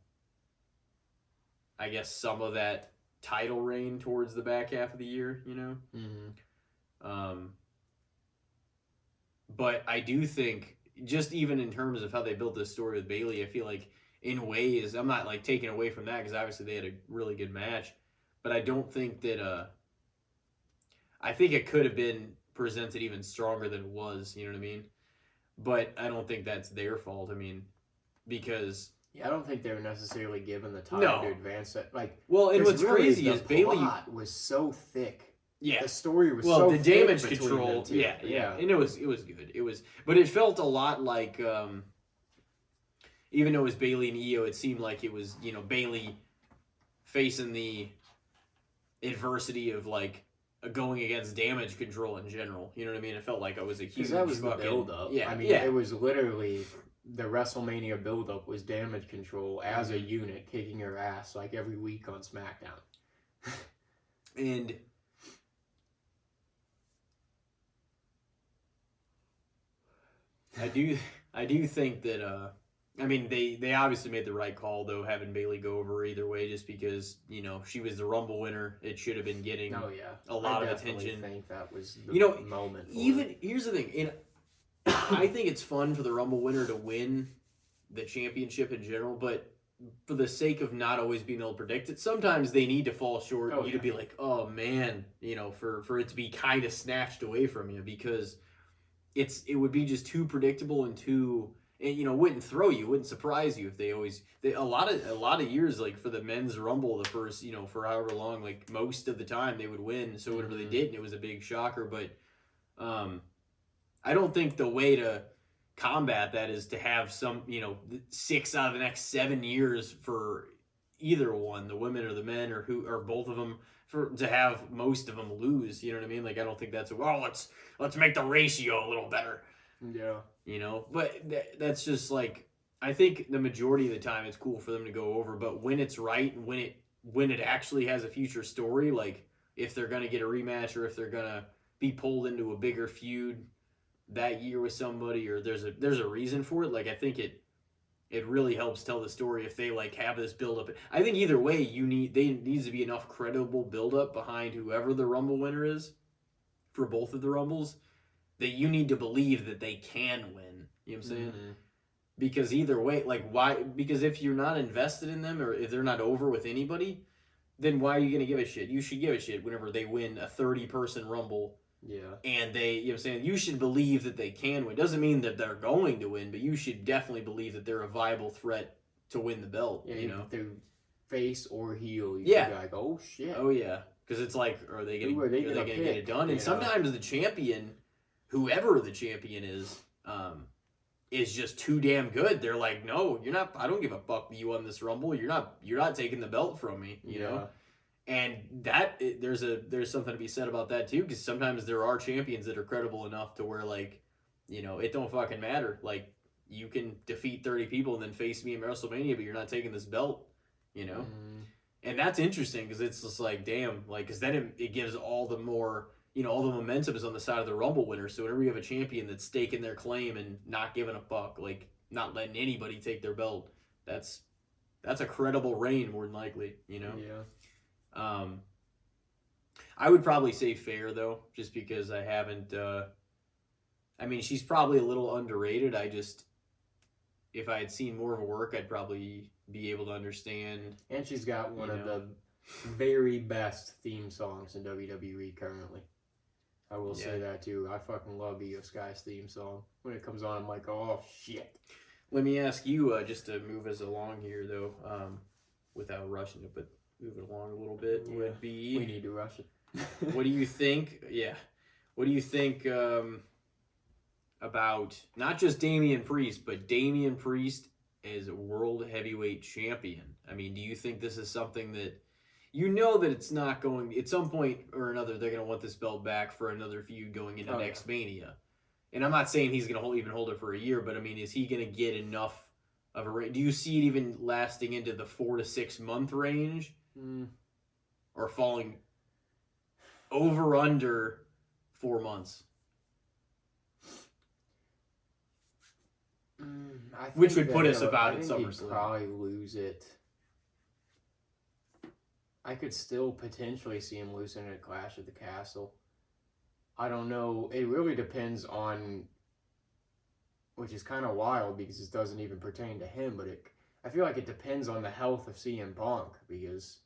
I guess, some of that title reign towards the back half of the year. But I do think, just even in terms of how they built this story with Bayley, I feel like in ways I'm not like taking away from that because obviously they had a really good match, but I don't think that. I think it could have been presented even stronger than it was, you know what I mean? But I don't think that's their fault. I mean, because I don't think they were necessarily given the time to advance it. Like, well, and what's really, crazy is Bayley was so thick. Yeah, the story was so the thick damage control. Yeah, and it was good. But it felt a lot like, even though it was Bayley and Io, it seemed like it was Bayley facing the adversity of like. Going against damage control in general, you know what I mean? It felt like it was a huge. That was the build-up. Yeah, I mean, it was literally the WrestleMania build-up was damage control as a unit kicking her ass like every week on SmackDown. And I do think that I mean they obviously made the right call though, having Bayley go over either way, just because she was the Rumble winner. It should have been getting a lot of attention. I think that was the moment. Here's the thing, and I think it's fun for the Rumble winner to win the championship in general, but for the sake of not always being able to predict it, sometimes they need to fall short. To be like, oh man, for it to be kind of snatched away from you, because it would be just too predictable and too. And wouldn't throw you, wouldn't surprise you if a lot of years, like for the men's Rumble, the first for however long, like most of the time they would win. So whatever they did, and it was a big shocker. But I don't think the way to combat that is to have some 6 out of the next 7 years for either one, the women or the men or both of them, to have most of them lose. You know what I mean? Like I don't think that's let's make the ratio a little better. Yeah. But that's just like, I think the majority of the time it's cool for them to go over, but when it's right and when it actually has a future story, like if they're going to get a rematch or if they're going to be pulled into a bigger feud that year with somebody, or there's a reason for it, like I think it really helps tell the story if they like have this build up. I think either way there needs to be enough credible build up behind whoever the Rumble winner is for both of the Rumbles, that you need to believe that they can win. You know what I'm saying? Mm-hmm. Because either way, like why? Because if you're not invested in them, or if they're not over with anybody, then why are you gonna give a shit? You should give a shit whenever they win a 30-person Rumble. Yeah. And they, you know what I'm saying? You should believe that they can win. Doesn't mean that they're going to win, but you should definitely believe that they're a viable threat to win the belt. Yeah, if they're face or heel, you should be like, oh shit. Oh yeah. Because it's like, are they gonna get it done? And sometimes the champion, whoever the champion is just too damn good. They're like, no, you're not. I don't give a fuck that you won this Rumble. You're not taking the belt from me. You know. And there's something to be said about that too, because sometimes there are champions that are credible enough to where like, it don't fucking matter. Like you can defeat 30 people and then face me in WrestleMania, but you're not taking this belt. And that's interesting because it's just like, damn, like, because then it gives all the more. All the momentum is on the side of the Rumble winner. So whenever you have a champion that's staking their claim and not giving a fuck, like not letting anybody take their belt, that's a credible reign more than likely. Yeah. I would probably say fair though, just because I haven't. I mean, she's probably a little underrated. If I had seen more of her work, I'd probably be able to understand. And she's got one of the very best theme songs in WWE currently. I will say that too. I fucking love Io Sky's theme song. When it comes on, I'm like, oh shit. Let me ask you, just to move us along here though, without rushing it, but move it along a little bit, would be... We need to rush it. What do you think? Yeah. What do you think about not just Damian Priest, but Damian Priest as world heavyweight champion. I mean, do you think this is something that you know that it's not going at some point or another they're going to want this belt back for another feud going into next Mania? And I'm not saying he's going to even hold it for a year, but I mean, is he going to get enough of a range? Do you see it even lasting into the 4 to 6 month range, or falling over under 4 months? Which would put us about at SummerSlam. He'd probably lose it. I could still potentially see him losing at Clash at the Castle. I don't know. It really depends on, which is kind of wild because it doesn't even pertain to him, but I feel like it depends on the health of CM Punk, because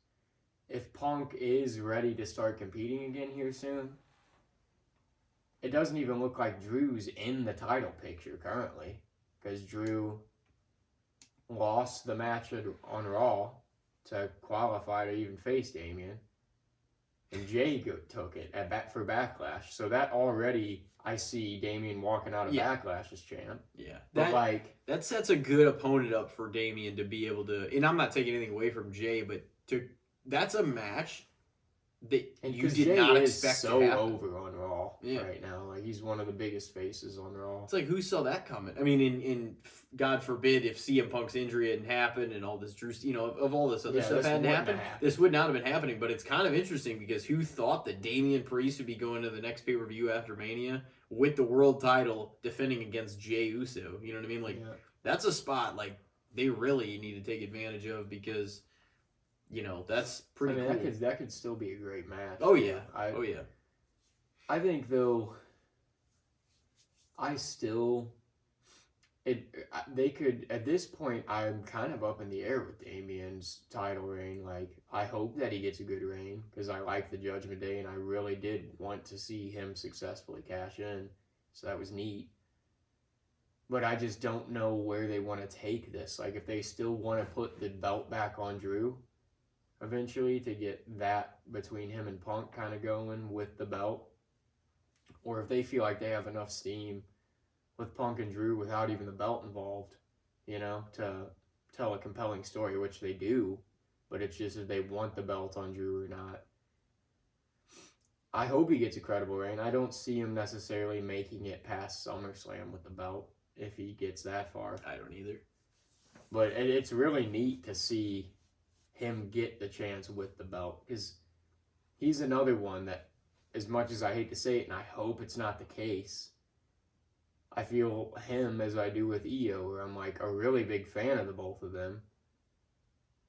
if Punk is ready to start competing again here soon, it doesn't even look like Drew's in the title picture currently, because Drew lost the match on Raw to qualify to even face Damian, and Jay took it for Backlash. So that already, I see Damian walking out of Backlash as champ. Yeah, but that sets a good opponent up for Damian to be able to. And I'm not taking anything away from Jay, but that's a match that you did not expect to happen. Over on Raw right now. Like, he's one of the biggest faces on Raw. It's like, who saw that coming? I mean, in God forbid if CM Punk's injury hadn't happened and all this Drew, of all this other stuff hadn't happened, this would not have been happening. But it's kind of interesting because who thought that Damian Priest would be going to the next pay-per-view after Mania with the world title defending against Jey Uso? You know what I mean? Like, that's a spot like they really need to take advantage of, because that's pretty cool. That could still be a great match. Oh yeah. I think though, they could, at this point, I'm kind of up in the air with Damian's title reign. Like, I hope that he gets a good reign, because I like the Judgment Day and I really did want to see him successfully cash in. So that was neat. But I just don't know where they want to take this. Like, if they still want to put the belt back on Drew eventually to get that between him and Punk kind of going with the belt, or if they feel like they have enough steam with Punk and Drew without even the belt involved, to tell a compelling story, which they do, but it's just if they want the belt on Drew or not. I hope he gets a credible reign. I don't see him necessarily making it past SummerSlam with the belt if he gets that far. I don't either. But it's really neat to see him get the chance with the belt, because he's another one that, as much as I hate to say it, and I hope it's not the case, I feel him as I do with Io, where I'm like a really big fan of the both of them,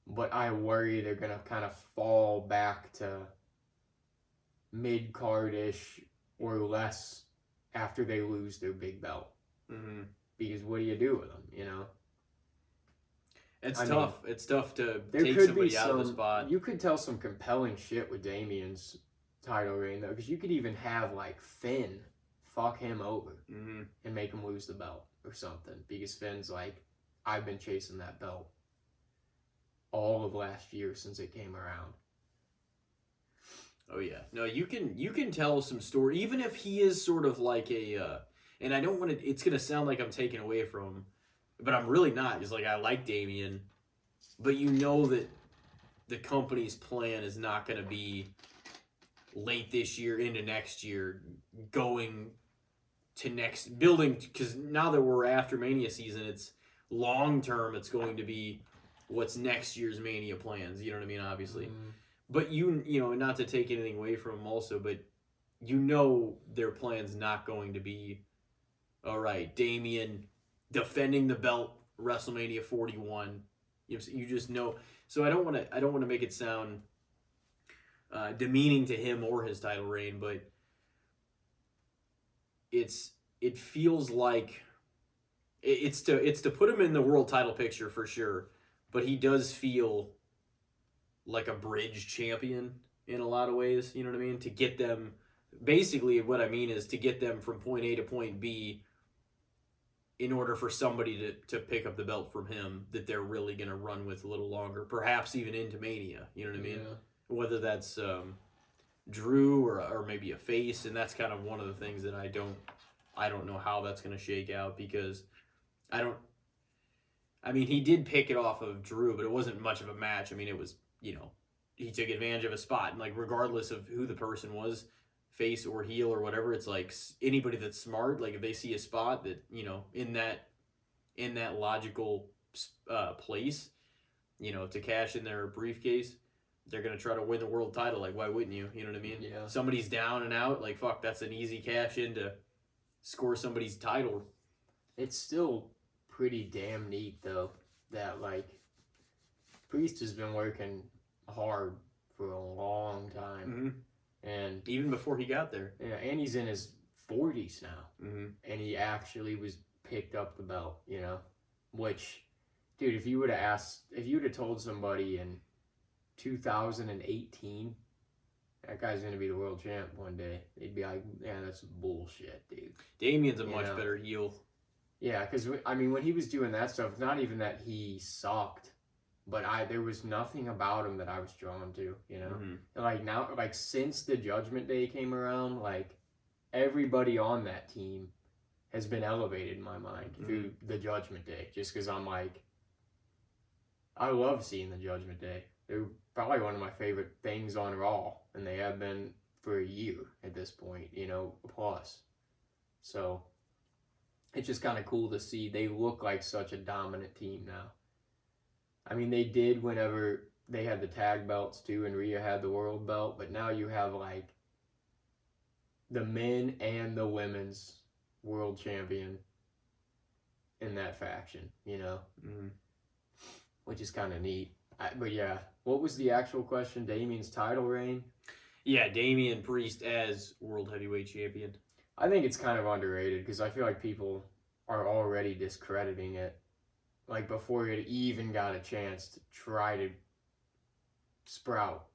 but I worry they're going to kind of fall back to mid-card-ish or less after they lose their big belt. Mm-hmm. Because what do you do with them, It's tough. It's tough to take somebody out of the spot. You could tell some compelling shit with Damian's title reign, though, because you could even have, like, Finn fuck him over and make him lose the belt or something. Because Finn's like, I've been chasing that belt all of last year since it came around. Oh, yeah. No, you can tell some story, even if he is sort of like a, and I don't want to, it's going to sound like I'm taking away from him, but I'm really not. It's like, I like Damian, but that the company's plan is not going to be late this year into next year, going to building, because now that we're after Mania season, it's long term, it's going to be what's next year's Mania plans. You know what I mean? Obviously. But not to take anything away from them also, but their plan's not going to be, all right, Damian defending the belt WrestleMania 41. You just know. So I don't want to make it sound demeaning to him or his title reign, but it feels like it's to put him in the world title picture for sure, but he does feel like a bridge champion in a lot of ways. You know what I mean? To get them, basically what I mean is to get them from point A to point B in order for somebody to pick up the belt from him that they're really going to run with a little longer, perhaps even into Mania. You know what I mean? Yeah. Whether that's Drew or maybe a face, and that's kind of one of the things that I don't know how that's going to shake out, because I mean, he did pick it off of Drew, but it wasn't much of a match. I mean, it was, he took advantage of a spot. And, like, regardless of who the person was, face or heel or whatever, it's like anybody that's smart, like, if they see a spot that, in that logical place, to cash in their briefcase, they're going to try to win the world title. Like, why wouldn't you? You know what I mean? Yeah. Somebody's down and out. Like, fuck, that's an easy cash in to score somebody's title. It's still pretty damn neat, though, that, like, Priest has been working hard for a long time. Mm-hmm. And even before he got there. Yeah, and he's in his 40s now. Mm-hmm. And he actually was picked up the belt, which, dude, if you would have told somebody in 2018 that guy's going to be the world champ one day, they'd be like, yeah, that's bullshit, dude. Damien's a much better heel. Yeah, because, I mean, when he was doing that stuff, it's not even that he sucked, but there was nothing about him that I was drawn to, Mm-hmm. Like, now, like, since the Judgment Day came around, like, everybody on that team has been elevated in my mind through the Judgment Day, just because I'm like, I love seeing the Judgment Day. They're probably one of my favorite things on Raw, and they have been for a year at this point, plus. So it's just kind of cool to see. They look like such a dominant team now. I mean, they did whenever they had the tag belts too, and Rhea had the world belt, but now you have like the men and the women's world champion in that faction, Mm-hmm. which is kind of neat. But yeah, what was the actual question? Damien's title reign? Yeah, Damien Priest as World Heavyweight Champion. I think it's kind of underrated because I feel like people are already discrediting it. Like before it even got a chance to try to sprout,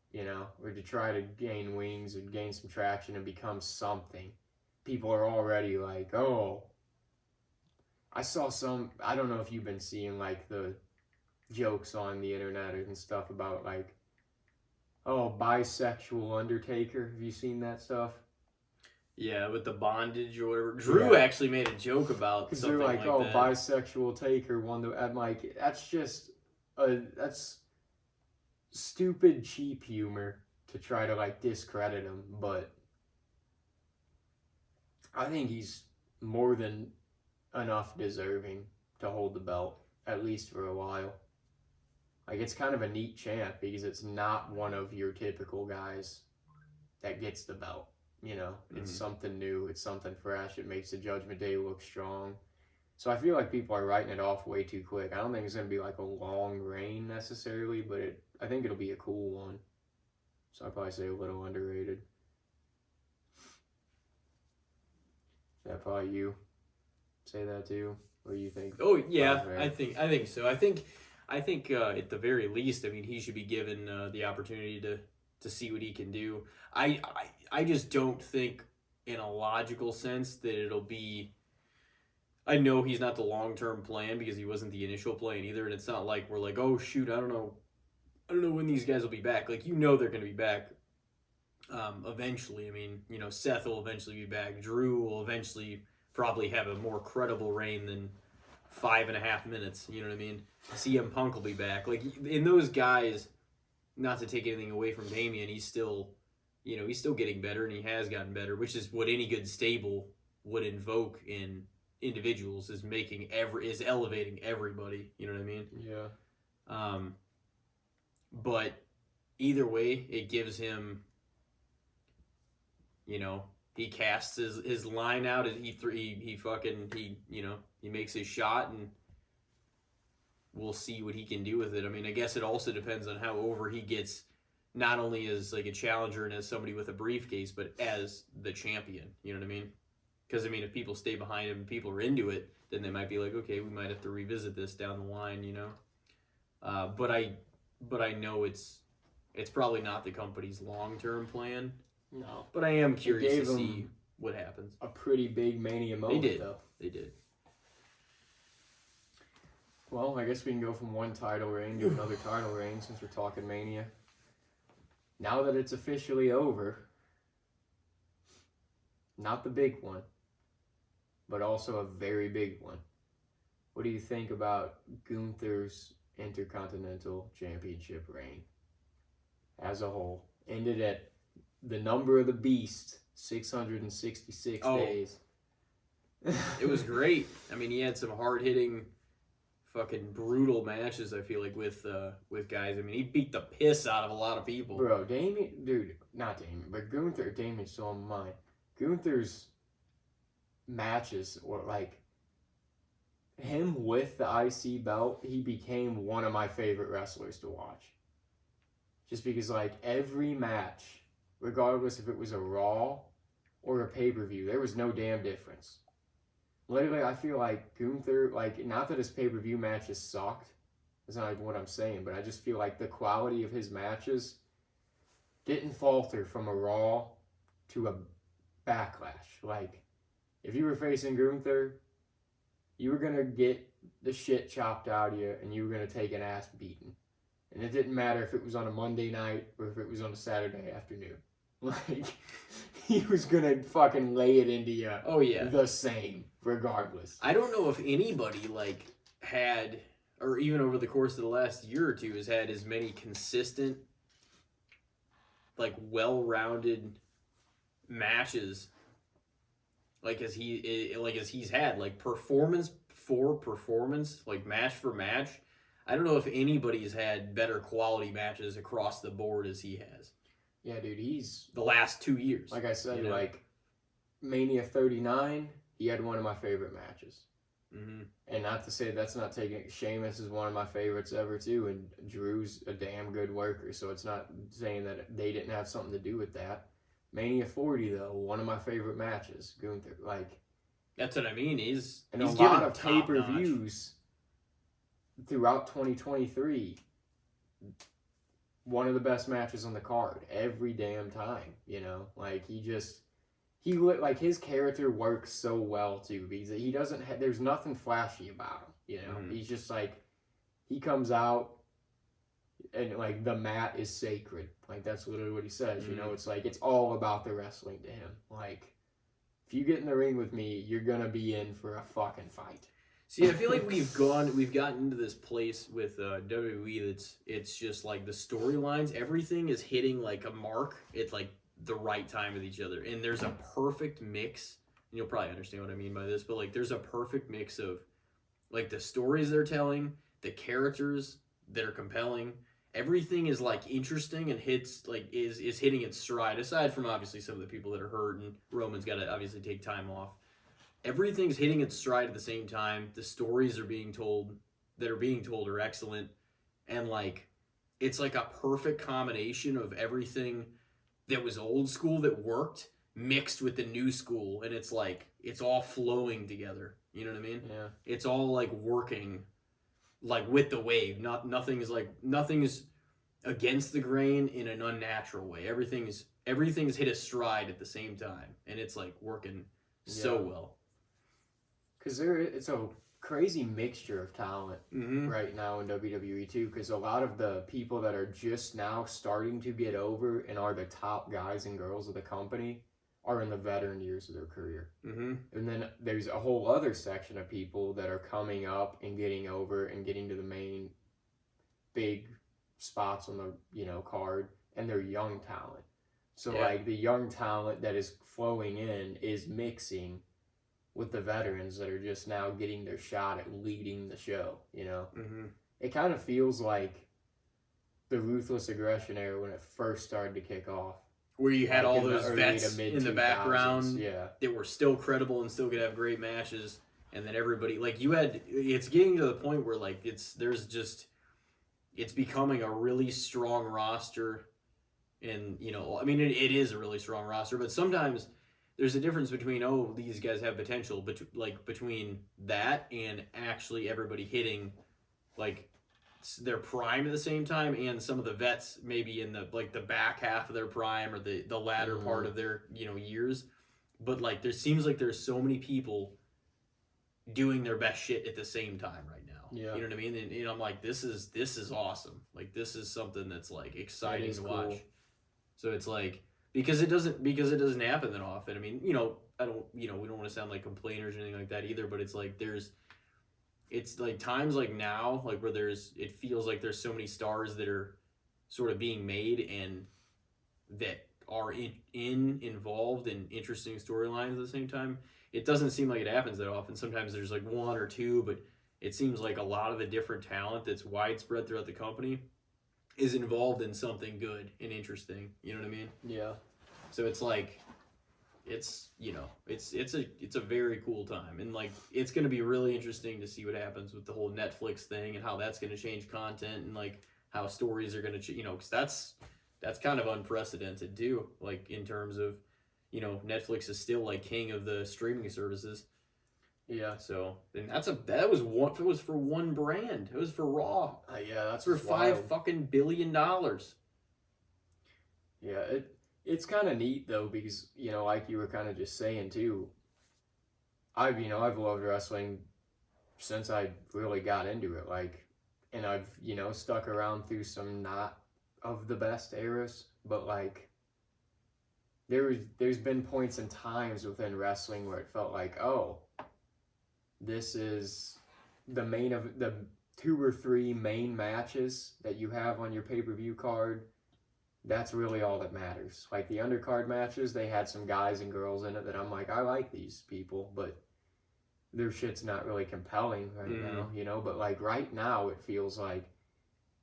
or to try to gain wings and gain some traction and become something. People are already like, oh. I saw I don't know if you've been seeing like the jokes on the internet and stuff about like, oh, bisexual Undertaker. Have you seen that stuff? Yeah, with the bondage or whatever. Drew actually made a joke about because something they're like, oh, that. bisexual Taker won the. I'm like, that's just that's stupid, cheap humor to try to like discredit him. But I think he's more than enough deserving to hold the belt, at least for a while. Like, it's kind of a neat champ because it's not one of your typical guys that gets the belt. It's something new. It's something fresh. It makes the Judgment Day look strong. So I feel like people are writing it off way too quick. I don't think it's going to be like a long reign necessarily, but I think it'll be a cool one. So I'd probably say a little underrated. Is that probably you? Say that too? Or you think? Oh yeah, I think so. I think at the very least, I mean, he should be given the opportunity to see what he can do. I just don't think, in a logical sense, that it'll be. I know he's not the long-term plan because he wasn't the initial plan either, and it's not like we're like, oh shoot, I don't know when these guys will be back. Like, they're going to be back eventually. I mean, Seth will eventually be back. Drew will eventually probably have a more credible reign than 5.5 minutes. You know what I mean? CM Punk will be back. Like, in those guys, not to take anything away from Damien, he's still getting better, and he has gotten better, which is what any good stable would invoke in individuals, is elevating everybody. You know what I mean? Yeah. But either way, it gives him, he casts his line out, he makes his shot, and we'll see what he can do with it. I mean, I guess it also depends on how over he gets, not only as like a challenger and as somebody with a briefcase, but as the champion. You know what I mean? Because, I mean, if people stay behind him and people are into it, then they might be like, okay, we might have to revisit this down the line, But I know it's probably not the company's long-term plan. No. But I am curious to see what happens. A pretty big Mania moment, though. They did. Well, I guess we can go from one title reign to another title reign since we're talking Mania. Now that it's officially over, not the big one, but also a very big one. What do you think about Gunther's Intercontinental Championship reign as a whole? Ended at the number of the beast, 666 days. It was great. I mean, he had some hard-hitting, fucking brutal matches, I feel like, with guys. I mean, he beat the piss out of a lot of people. Bro, not Damien, but Damien's still on my mind. Gunther's matches were like, him with the IC belt, he became one of my favorite wrestlers to watch. Just because, like, every match, regardless if it was a Raw or a pay-per-view, there was no damn difference. Literally, I feel like Gunther, like, not that his pay-per-view matches sucked. That's not even what I'm saying, but I just feel like the quality of his matches didn't falter from a Raw to a Backlash. Like, if you were facing Gunther, you were going to get the shit chopped out of you, and you were going to take an ass beating. And it didn't matter if it was on a Monday night or if it was on a Saturday afternoon. Like, he was going to fucking lay it into you. Oh, yeah. The same, regardless. I don't know if anybody, like, had, or even over the course of the last year or two, has had as many consistent, like, well-rounded matches as he's had, like, performance for performance, like, match for match. I don't know if anybody's had better quality matches across the board as he has. Yeah, dude, he's... The last 2 years. Like I said, like, Mania 39, he had one of my favorite matches. Mm-hmm. And not to say that's not taking... Sheamus is one of my favorites ever, too, and Drew's a damn good worker, so it's not saying that they didn't have something to do with that. Mania 40, though, one of my favorite matches. Gunther, like... That's what I mean, he's a lot of pay-per-views throughout 2023, one of the best matches on the card every damn time, you know? Like, like, his character works so well, too, because he doesn't there's nothing flashy about him, you know? Mm-hmm. He's just, like, he comes out, and, like, the mat is sacred. Like, that's literally what he says, you know? It's, like, it's all about the wrestling to him. Like, if you get in the ring with me, you're gonna be in for a fucking fight. See, I feel like we've gotten into this place with WWE it's just like the storylines, everything is hitting like a mark at like the right time with each other, and there's a perfect mix. And you'll probably understand what I mean by this, but like there's a perfect mix of like the stories they're telling, the characters that are compelling, everything is like interesting and hits like is hitting its stride. Aside from obviously some of the people that are hurt, and Roman's got to obviously take time off. Everything's hitting its stride at the same time. The stories are being told are excellent. And like, it's like a perfect combination of everything that was old school that worked mixed with the new school. And it's like, it's all flowing together. You know what I mean? Yeah. It's all like working like with the wave. Nothing is against the grain in an unnatural way. Everything's hit a stride at the same time. And it's like working so well. Because it's a crazy mixture of talent right now in WWE too. Because a lot of the people that are just now starting to get over and are the top guys and girls of the company are in the veteran years of their career. Mm-hmm. And then there's a whole other section of people that are coming up and getting over and getting to the main big spots on the card, and they're young talent. So like the young talent that is flowing in is mixing with the veterans that are just now getting their shot at leading the show, you know? Mm-hmm. It kind of feels like the Ruthless Aggression era when it first started to kick off. Where you had all those vets in the background that were still credible and still could have great matches. And then everybody, like it's getting to the point where like it's becoming a really strong roster. And, I mean, it is a really strong roster, but sometimes there's a difference between, these guys have potential, but between that and actually everybody hitting like their prime at the same time, and some of the vets maybe in the like the back half of their prime or the latter part of their years. But like there seems like there's so many people doing their best shit at the same time right now. Yeah. You know what I mean? And I'm like, this is awesome. Like this is something that's like exciting to watch. So it's like because it doesn't happen that often. I mean, I don't we don't want to sound like complainers or anything like that either, but it's like it's like times like now, like where it feels like there's so many stars that are sort of being made and that are involved in interesting storylines at the same time. It doesn't seem like it happens that often. Sometimes there's like one or two, but it seems like a lot of the different talent that's widespread throughout the company is involved in something good and interesting. You know what I mean? Yeah. So it's like it's it's a very cool time, and like it's going to be really interesting to see what happens with the whole Netflix thing and how that's going to change content and like how stories are going to because that's kind of unprecedented too, like in terms of Netflix is still like king of the streaming services. Yeah. So and that was one. It was for one brand. It was for Raw. Yeah, that's for wild. $5 billion. Yeah, it's kind of neat though because like you were kind of just saying too. I've loved wrestling since I really got into it. Like, and I've stuck around through some not of the best eras, but like there's been points and times within wrestling where it felt like, oh, this is the main of the 2 or 3 main matches that you have on your pay-per-view card. That's really all that matters. Like the undercard matches, they had some guys and girls in it that I'm like, I like these people, but their shit's not really compelling right now, but like right now it feels like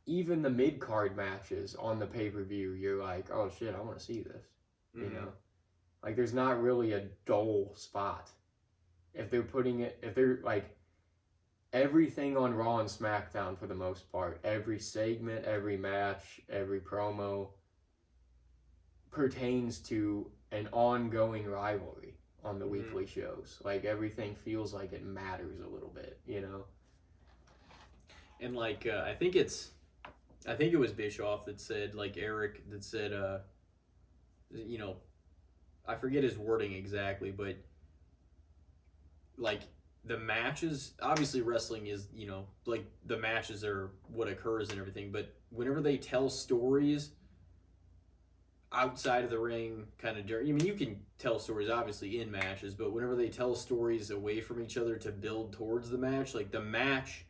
even the mid-card matches on the pay-per-view, you're like, oh shit, I want to see this. Like there's not really a dull spot. If they're like everything on Raw and SmackDown for the most part, every segment, every match, every promo pertains to an ongoing rivalry on the weekly shows. Like everything feels like it matters a little bit, And like I think it was Bischoff that said, like Eric that said, I forget his wording exactly, but like the matches, obviously wrestling is, like the matches are what occurs and everything, but whenever they tell stories outside of the ring, kind of during, you can tell stories obviously in matches, but whenever they tell stories away from each other to build towards the match, like the match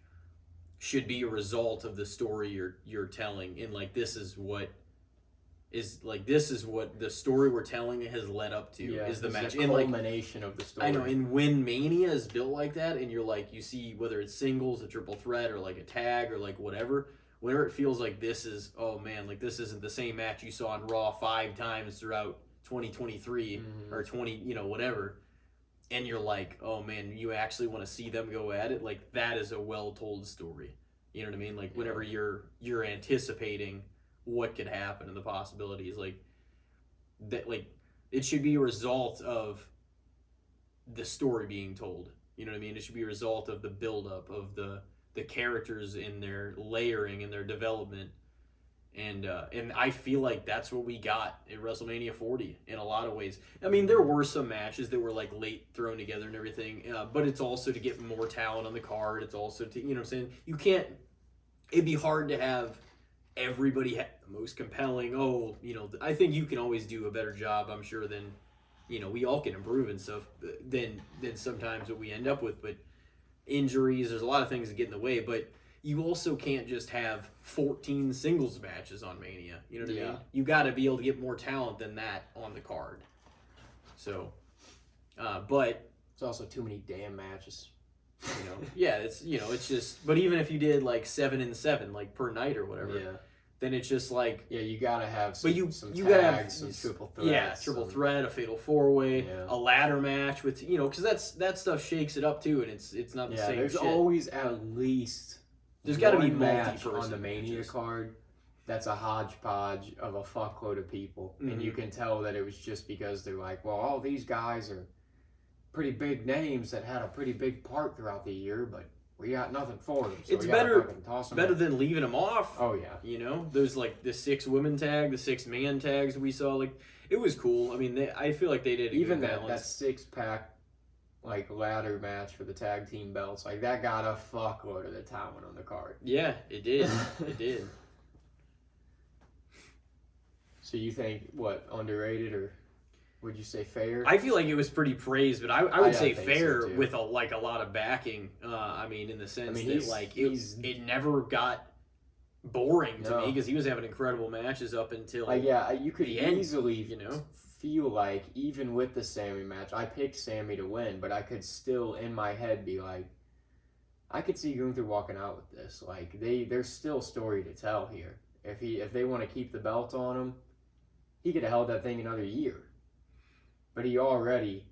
should be a result of the story you're telling, and like this is what the story we're telling has led up to, is the match, the culmination of the story. I know, and when Mania is built like that, and you're like, you see whether it's singles, a triple threat, or like a tag, or like whatever, whenever it feels like this is, oh man, like this isn't the same match you saw on Raw 5 times throughout 2023 or 20, whatever, and you're like, oh man, you actually want to see them go at it, like that is a well-told story. You know what I mean? Like whenever you're anticipating what could happen and the possibilities, like that, like it should be a result of the story being told. You know what I mean? It should be a result of the buildup of the characters in their layering and their development, and I feel like that's what we got at WrestleMania 40 in a lot of ways. I mean, there were some matches that were like late thrown together and everything, but it's also to get more talent on the card. It's also to, what I'm saying, it'd be hard to have everybody have the most compelling. I think you can always do a better job, I'm sure, than we all can improve and stuff than sometimes what we end up with. But injuries, there's a lot of things that get in the way, but you also can't just have 14 singles matches on Mania. You know what I mean? You got to be able to get more talent than that on the card. So but it's also too many damn matches. Yeah, it's just, but even if you did like 7 and 7 like per night or whatever, then it's just like, you gotta have some, but you tags, gotta have some triple threats, triple threat, a fatal 4-way, a ladder match with, because that stuff shakes it up too, and it's not the same. There's shit. Always at least there's got to be match on the Mania card that's a hodgepodge of a fuckload of people, and you can tell that it was just because they're like, well, all these guys are pretty big names that had a pretty big part throughout the year, but we got nothing for them. So it's better than leaving them off. Oh yeah. There's like the 6 women tag, the 6 man tags we saw. Like it was cool. I mean, I feel like they did even that 6-pack like ladder match for the tag team belts. Like that got a fuckload of the talent on the card. Yeah, it did. It did. So you think what, underrated or? Would you say fair? I feel like it was pretty praised, but I would say think fair so, too. with a lot of backing. I mean, in the sense that he's- like he's- it never got boring to No. me because he was having incredible matches up until You could the end, easily you know? feel like even with the Sammy match, I picked Sammy to win, but I could still in my head be like, I could see Gunther walking out with this. Like there's still story to tell here. If they want to keep the belt on him, he could have held that thing another year. But he already,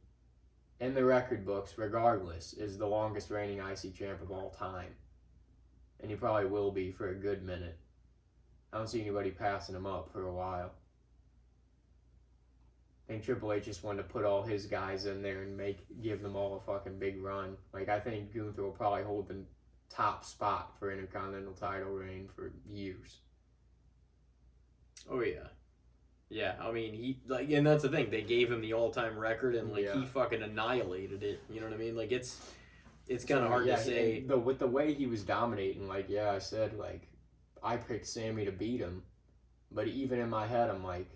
in the record books, regardless, is the longest reigning IC champ of all time. And he probably will be for a good minute. I don't see anybody passing him up for a while. I think Triple H just wanted to put all his guys in there and give them all a fucking big run. Like, I think Gunther will probably hold the top spot for Intercontinental title reign for years. Oh yeah. Yeah, I mean, he like, and that's the thing. They gave him the all-time record, and like he fucking annihilated it. You know what I mean? Like it's kind of hard to say. With the way he was dominating, like I said, like I picked Sammy to beat him, but even in my head, I'm like,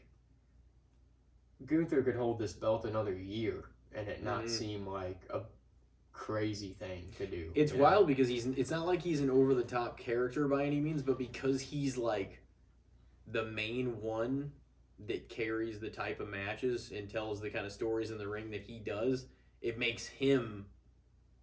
Gunther could hold this belt another year and it not seem like a crazy thing to do. It's wild because it's not like he's an over-the-top character by any means, but because he's like the main one that carries the type of matches and tells the kind of stories in the ring that he does,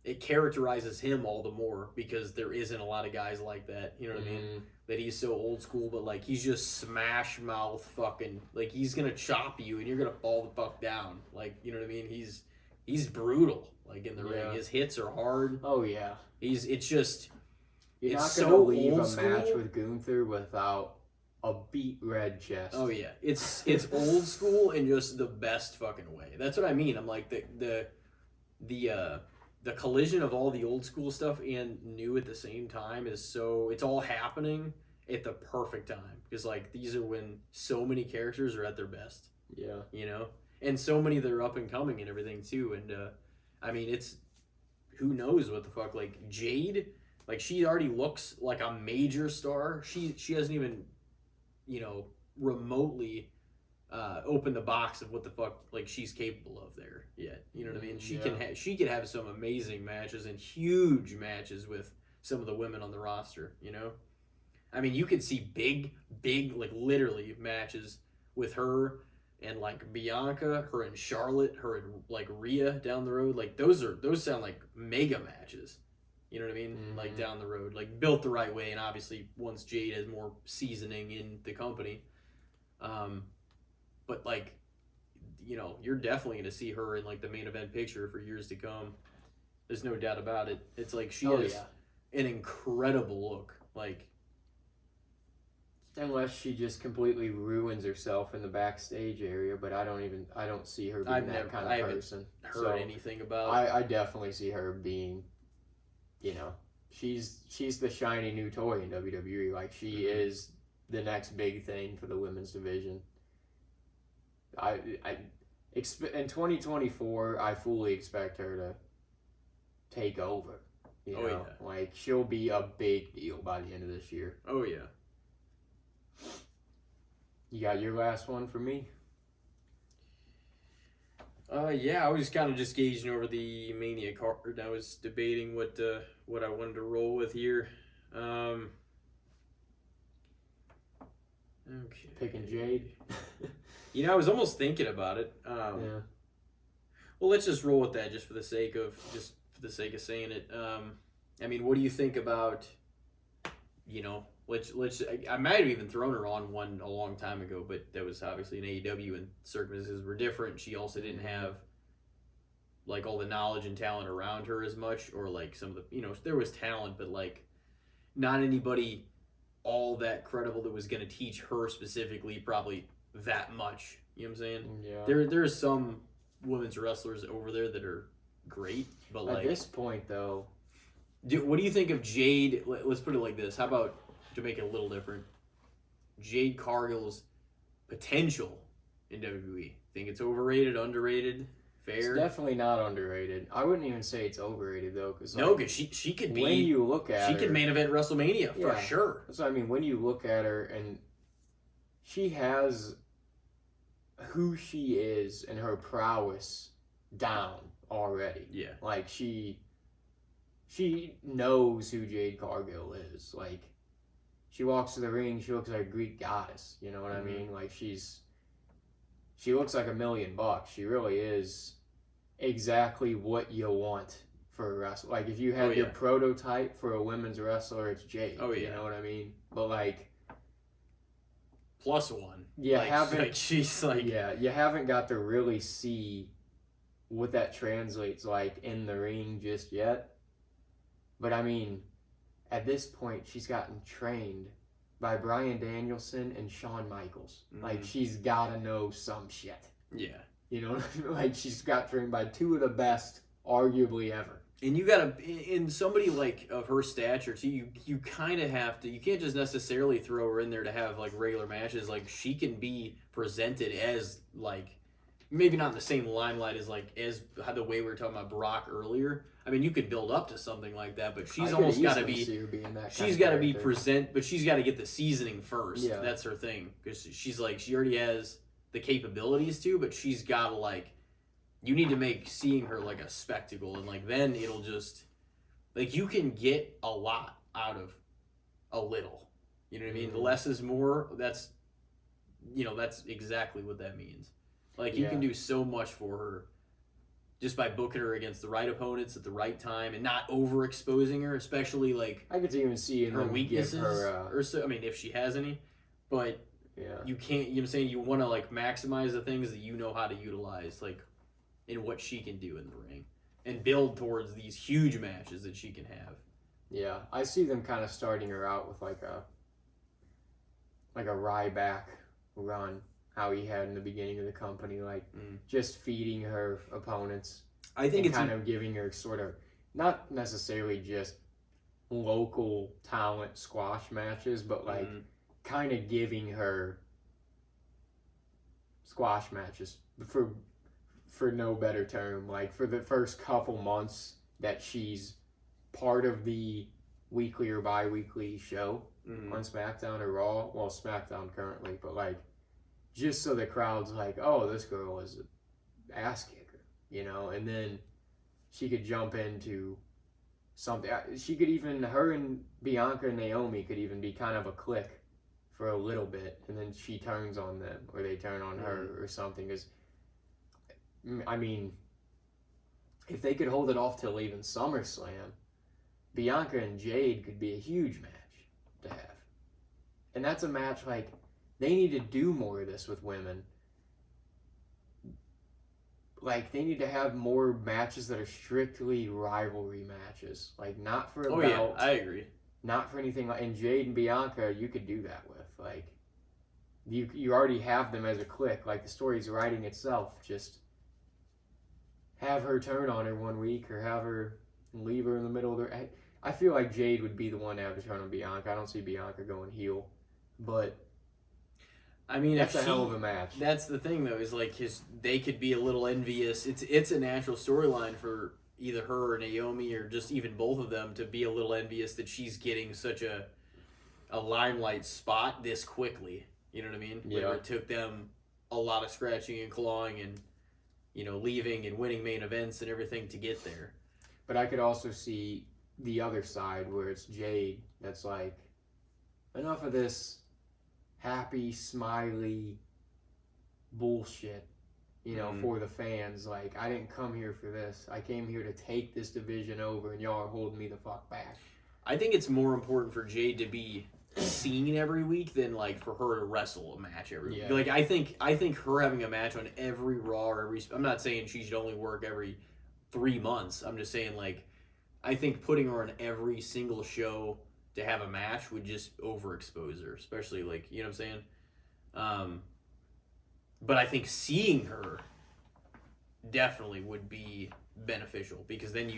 it characterizes him all the more because there isn't a lot of guys like that, you know what I mean? That he's so old school, but like he's just smash mouth fucking, like he's gonna chop you and you're gonna fall the fuck down, like, you know what I mean? He's brutal, like in the ring. His hits are hard. Oh yeah. It's just you're it's not gonna so leave old a school. match with Gunther without a beat red chest. Oh yeah, it's old school in just the best fucking way. That's what I mean. I'm like the collision of all the old school stuff and new at the same time is so it's all happening at the perfect time because like these are when so many characters are at their best. Yeah, you know, and so many that are up and coming and everything too. And I mean, it's who knows what the fuck. Like Jade, like she already looks like a major star. She hasn't even, you know, remotely opened the box of what the fuck like she's capable of there yet. You know what I mean? She could have some amazing matches and huge matches with some of the women on the roster. You know, I mean, you could see big like literally matches with her and like Bianca, her and Charlotte, her and like Rhea down the road. Like those sound like mega matches. You know what I mean? Like down the road, like built the right way, and obviously once Jade has more seasoning in the company. But like, you know, you're definitely gonna see her in like the main event picture for years to come. There's no doubt about it. It's like she has an incredible look. Like, unless she just completely ruins herself in the backstage area, but I don't see her being that kind of person. Heard anything about? I definitely see her being, you know, she's the shiny new toy in WWE. Like she is the next big thing for the women's division. In 2024, I fully expect her to take over. You know, like she'll be a big deal by the end of this year. Oh yeah. You got your last one for me? Yeah, I was kind of just gauging over the Mania card. I was debating what I wanted to roll with here. Okay. Picking Jade. You know, I was almost thinking about it. Yeah. Well, let's just roll with that, just for the sake of saying it. I mean, what do you think about? You know, let's. I might have even thrown her on one a long time ago, but that was obviously in AEW, and circumstances were different. She also didn't have like all the knowledge and talent around her as much, or like some of the, you know, there was talent, but like not anybody all that credible that was going to teach her specifically probably that much. You know what I'm saying? Yeah. There are some women's wrestlers over there that are great, but like at this point though, what do you think of Jade? Let's put it like this. How about to make it a little different? Jade Cargill's potential in WWE. Think it's overrated, underrated, fair? It's definitely not underrated. I wouldn't even say it's overrated though, because no, because she could be. When you look at she her, could main event WrestleMania for sure. So I mean, when you look at her, and she has who she is and her prowess down already. Yeah. Like she knows who Jade Cargill is. Like she walks to the ring, she looks like a Greek goddess. You know what I mean? Like she looks like $1,000,000. She really is exactly what you want for a wrestler. Like if you had your prototype for a women's wrestler, it's Jade. Oh yeah. You know what I mean? But like +1. you she's like you haven't got to really see what that translates like in the ring just yet. But I mean, at this point, she's gotten trained by Bryan Danielson and Shawn Michaels. Like she's got to know some shit. Yeah. You know, like she's got trained by two of the best, arguably ever. And you gotta, in somebody like of her stature too, you kind of have to. You can't just necessarily throw her in there to have like regular matches. Like she can be presented as like maybe not in the same limelight as the way we were talking about Brock earlier. I mean, you could build up to something like that, but she's almost got to be. She's got to be but she's got to get the seasoning first. Yeah. That's her thing, because she's like she already has the capabilities to, but she's got to like. You need to make seeing her like a spectacle, and like then it'll just like you can get a lot out of a little. You know what I mean? The less is more. That's exactly what that means. Like you can do so much for her just by booking her against the right opponents at the right time and not overexposing her, especially like I could even see in her weaknesses or so. I mean, if she has any, but you can't. You know what I'm saying? You want to like maximize the things that you know how to utilize, like. In what she can do in the ring and build towards these huge matches that she can have. Yeah, I see them kind of starting her out with like a Ryback run, how he had in the beginning of the company, like just feeding her opponents. I think it's kind of giving her sort of not necessarily just local talent squash matches, but like kind of giving her squash matches for no better term, like for the first couple months that she's part of the weekly or bi-weekly show on SmackDown or Raw. Well, SmackDown currently, but like just so the crowd's like, oh, this girl is an ass kicker, you know, and then she could jump into something. She could even, her and Bianca and Naomi could even be kind of a clique for a little bit, and then she turns on them or they turn on her or something, because I mean, if they could hold it off till even SummerSlam, Bianca and Jade could be a huge match to have. And that's a match, like, they need to do more of this with women. Like, they need to have more matches that are strictly rivalry matches. Like, not for a belt. Yeah, I agree. Not for anything like, and Jade and Bianca, you could do that with. Like, you already have them as a clique. Like, the story's writing itself. Just have her turn on her one week or have her leave her in the middle of the... I feel like Jade would be the one to have to turn on Bianca. I don't see Bianca going heel. But I mean, that's a hell of a match. That's the thing, though, is like they could be a little envious. It's a natural storyline for either her or Naomi or just even both of them to be a little envious that she's getting such a limelight spot this quickly. You know what I mean? Yeah. Where it took them a lot of scratching and clawing and, you know, leaving and winning main events and everything to get there. But I could also see the other side where it's Jade that's like, enough of this happy, smiley bullshit, you know, for the fans. Like, I didn't come here for this. I came here to take this division over, and y'all are holding me the fuck back. I think it's more important for Jade to be seen every week than like for her to wrestle a match every week. Like I think her having a match on every Raw or every, I'm not saying she should only work every 3 months. I'm just saying, like, I think putting her on every single show to have a match would just overexpose her, especially, like, you know what I'm saying? But I think seeing her definitely would be beneficial, because then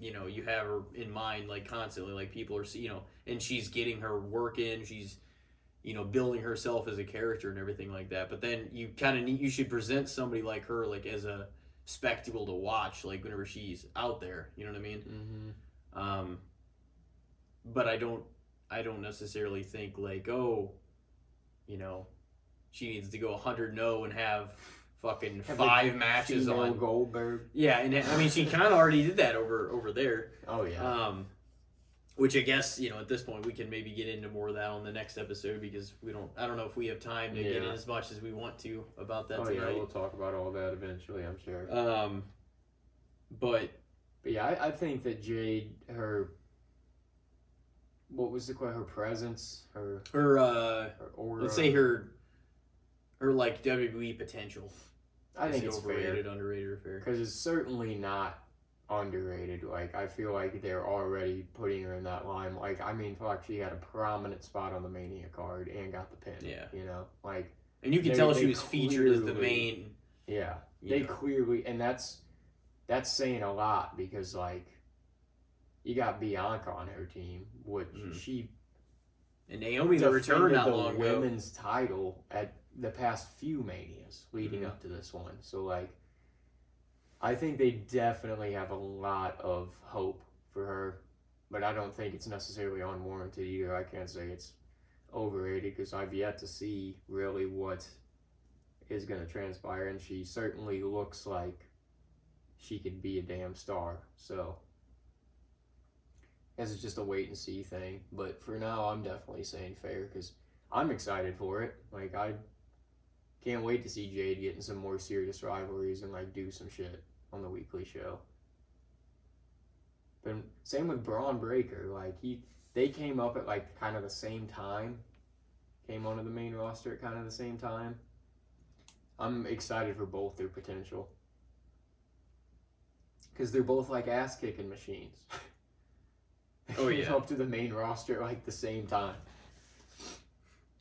you know, you have her in mind, like, constantly, like, people are, you know, and she's getting her work in, she's, you know, building herself as a character and everything like that. But then you kind of you should present somebody like her, like, as a spectacle to watch, like, whenever she's out there, you know what I mean? But I don't necessarily think, like, oh, you know, she needs to go 100-0 and have fucking Have 5 matches female on Goldberg. Yeah, and I mean she kind of already did that over there. Oh yeah. Which I guess, at this point we can maybe get into more of that on the next episode because I don't know if we have time to get in as much as we want to about that tonight. Yeah, we'll talk about all that eventually, I'm sure. But yeah, I think that Jade, what was her presence, her aura, let's say her like WWE potential. I think it's overrated, fair. Underrated, or fair? Because it's certainly not underrated. Like, I feel like they're already putting her in that line. Like, I mean, fuck, she had a prominent spot on the Mania card and got the pin. Yeah. Like, and you can tell she was featured as the main. Yeah. They clearly, and that's saying a lot because, like, you got Bianca on her team, which she and Naomi the return not long ago. The women's title at the past few Manias leading up to this one. So, like, I think they definitely have a lot of hope for her, but I don't think it's necessarily unwarranted either. I can't say it's overrated because I've yet to see really what is going to transpire, and she certainly looks like she could be a damn star. So, I guess it's just a wait and see thing. But for now, I'm definitely saying fair because I'm excited for it. Like, I can't wait to see Jade get in some more serious rivalries and, like, do some shit on the weekly show. But same with Braun Breaker. Like, they came up at, like, kind of the same time. Came onto the main roster at kind of the same time. I'm excited for both their potential. Because they're both, like, ass-kicking machines. Oh, yeah. Came up to the main roster at, like, the same time.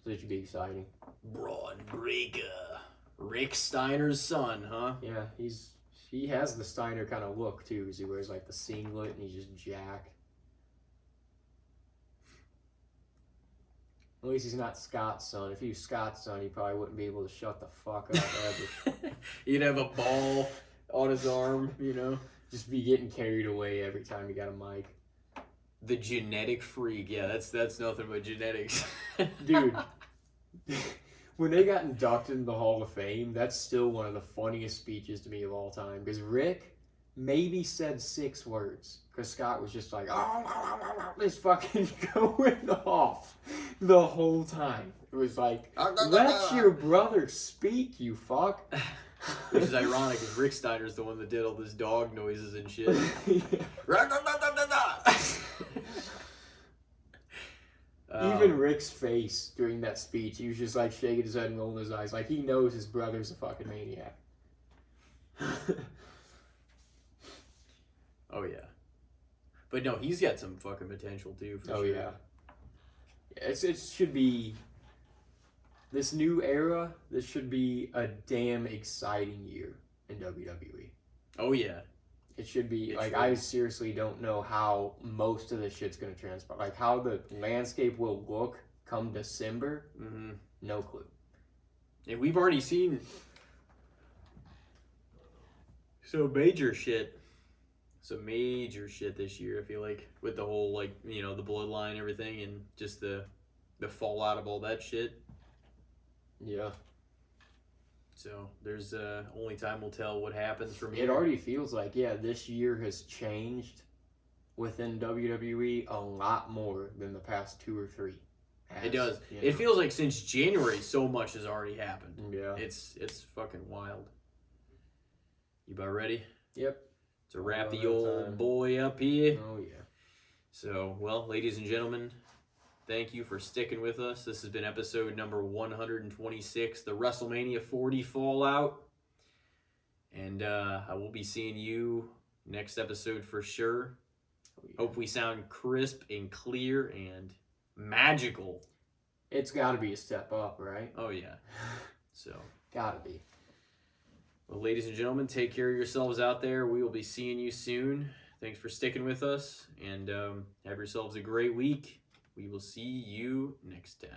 So it should be exciting. Braun Breaker. Rick Steiner's son, huh? Yeah, he has the Steiner kind of look, too, because he wears, like, the singlet and he's just jacked. At least he's not Scott's son. If he was Scott's son, he probably wouldn't be able to shut the fuck up ever. He'd have a ball on his arm, Just be getting carried away every time he got a mic. The genetic freak. Yeah, that's nothing but genetics. Dude, when they got inducted in the Hall of Fame, that's still one of the funniest speeches to me of all time. Because Rick maybe said 6 words. Because Scott was just like, just fucking going off the whole time. It was like, let your brother speak, you fuck. Which is ironic because Rick Steiner's the one that did all this dog noises and shit. Even Rick's face during that speech, he was just like shaking his head and rolling his eyes. Like, he knows his brother's a fucking maniac. Oh, yeah. But no, he's got some fucking potential, too, for sure. Yeah. It should be... This new era, this should be a damn exciting year in WWE. Oh, yeah. It should be. I seriously don't know how most of this shit's going to transpire. Like, how the landscape will look come December, no clue. And we've already seen some major shit this year, I feel like, with the whole, like, the bloodline and everything, and just the fallout of all that shit. Yeah. So there's only time will tell what happens from here. It already feels like, this year has changed within WWE a lot more than the past 2 or 3. It does. It feels like since January, so much has already happened. Yeah. It's fucking wild. You about ready? Yep. To wrap the old boy up here. Oh, yeah. So, well, ladies and gentlemen, thank you for sticking with us. This has been episode number 126, the WrestleMania 40 Fallout. And I will be seeing you next episode for sure. Oh, yeah. Hope we sound crisp and clear and magical. It's got to be a step up, right? Oh, yeah. So. Gotta be. Well, ladies and gentlemen, take care of yourselves out there. We will be seeing you soon. Thanks for sticking with us. And have yourselves a great week. We will see you next time.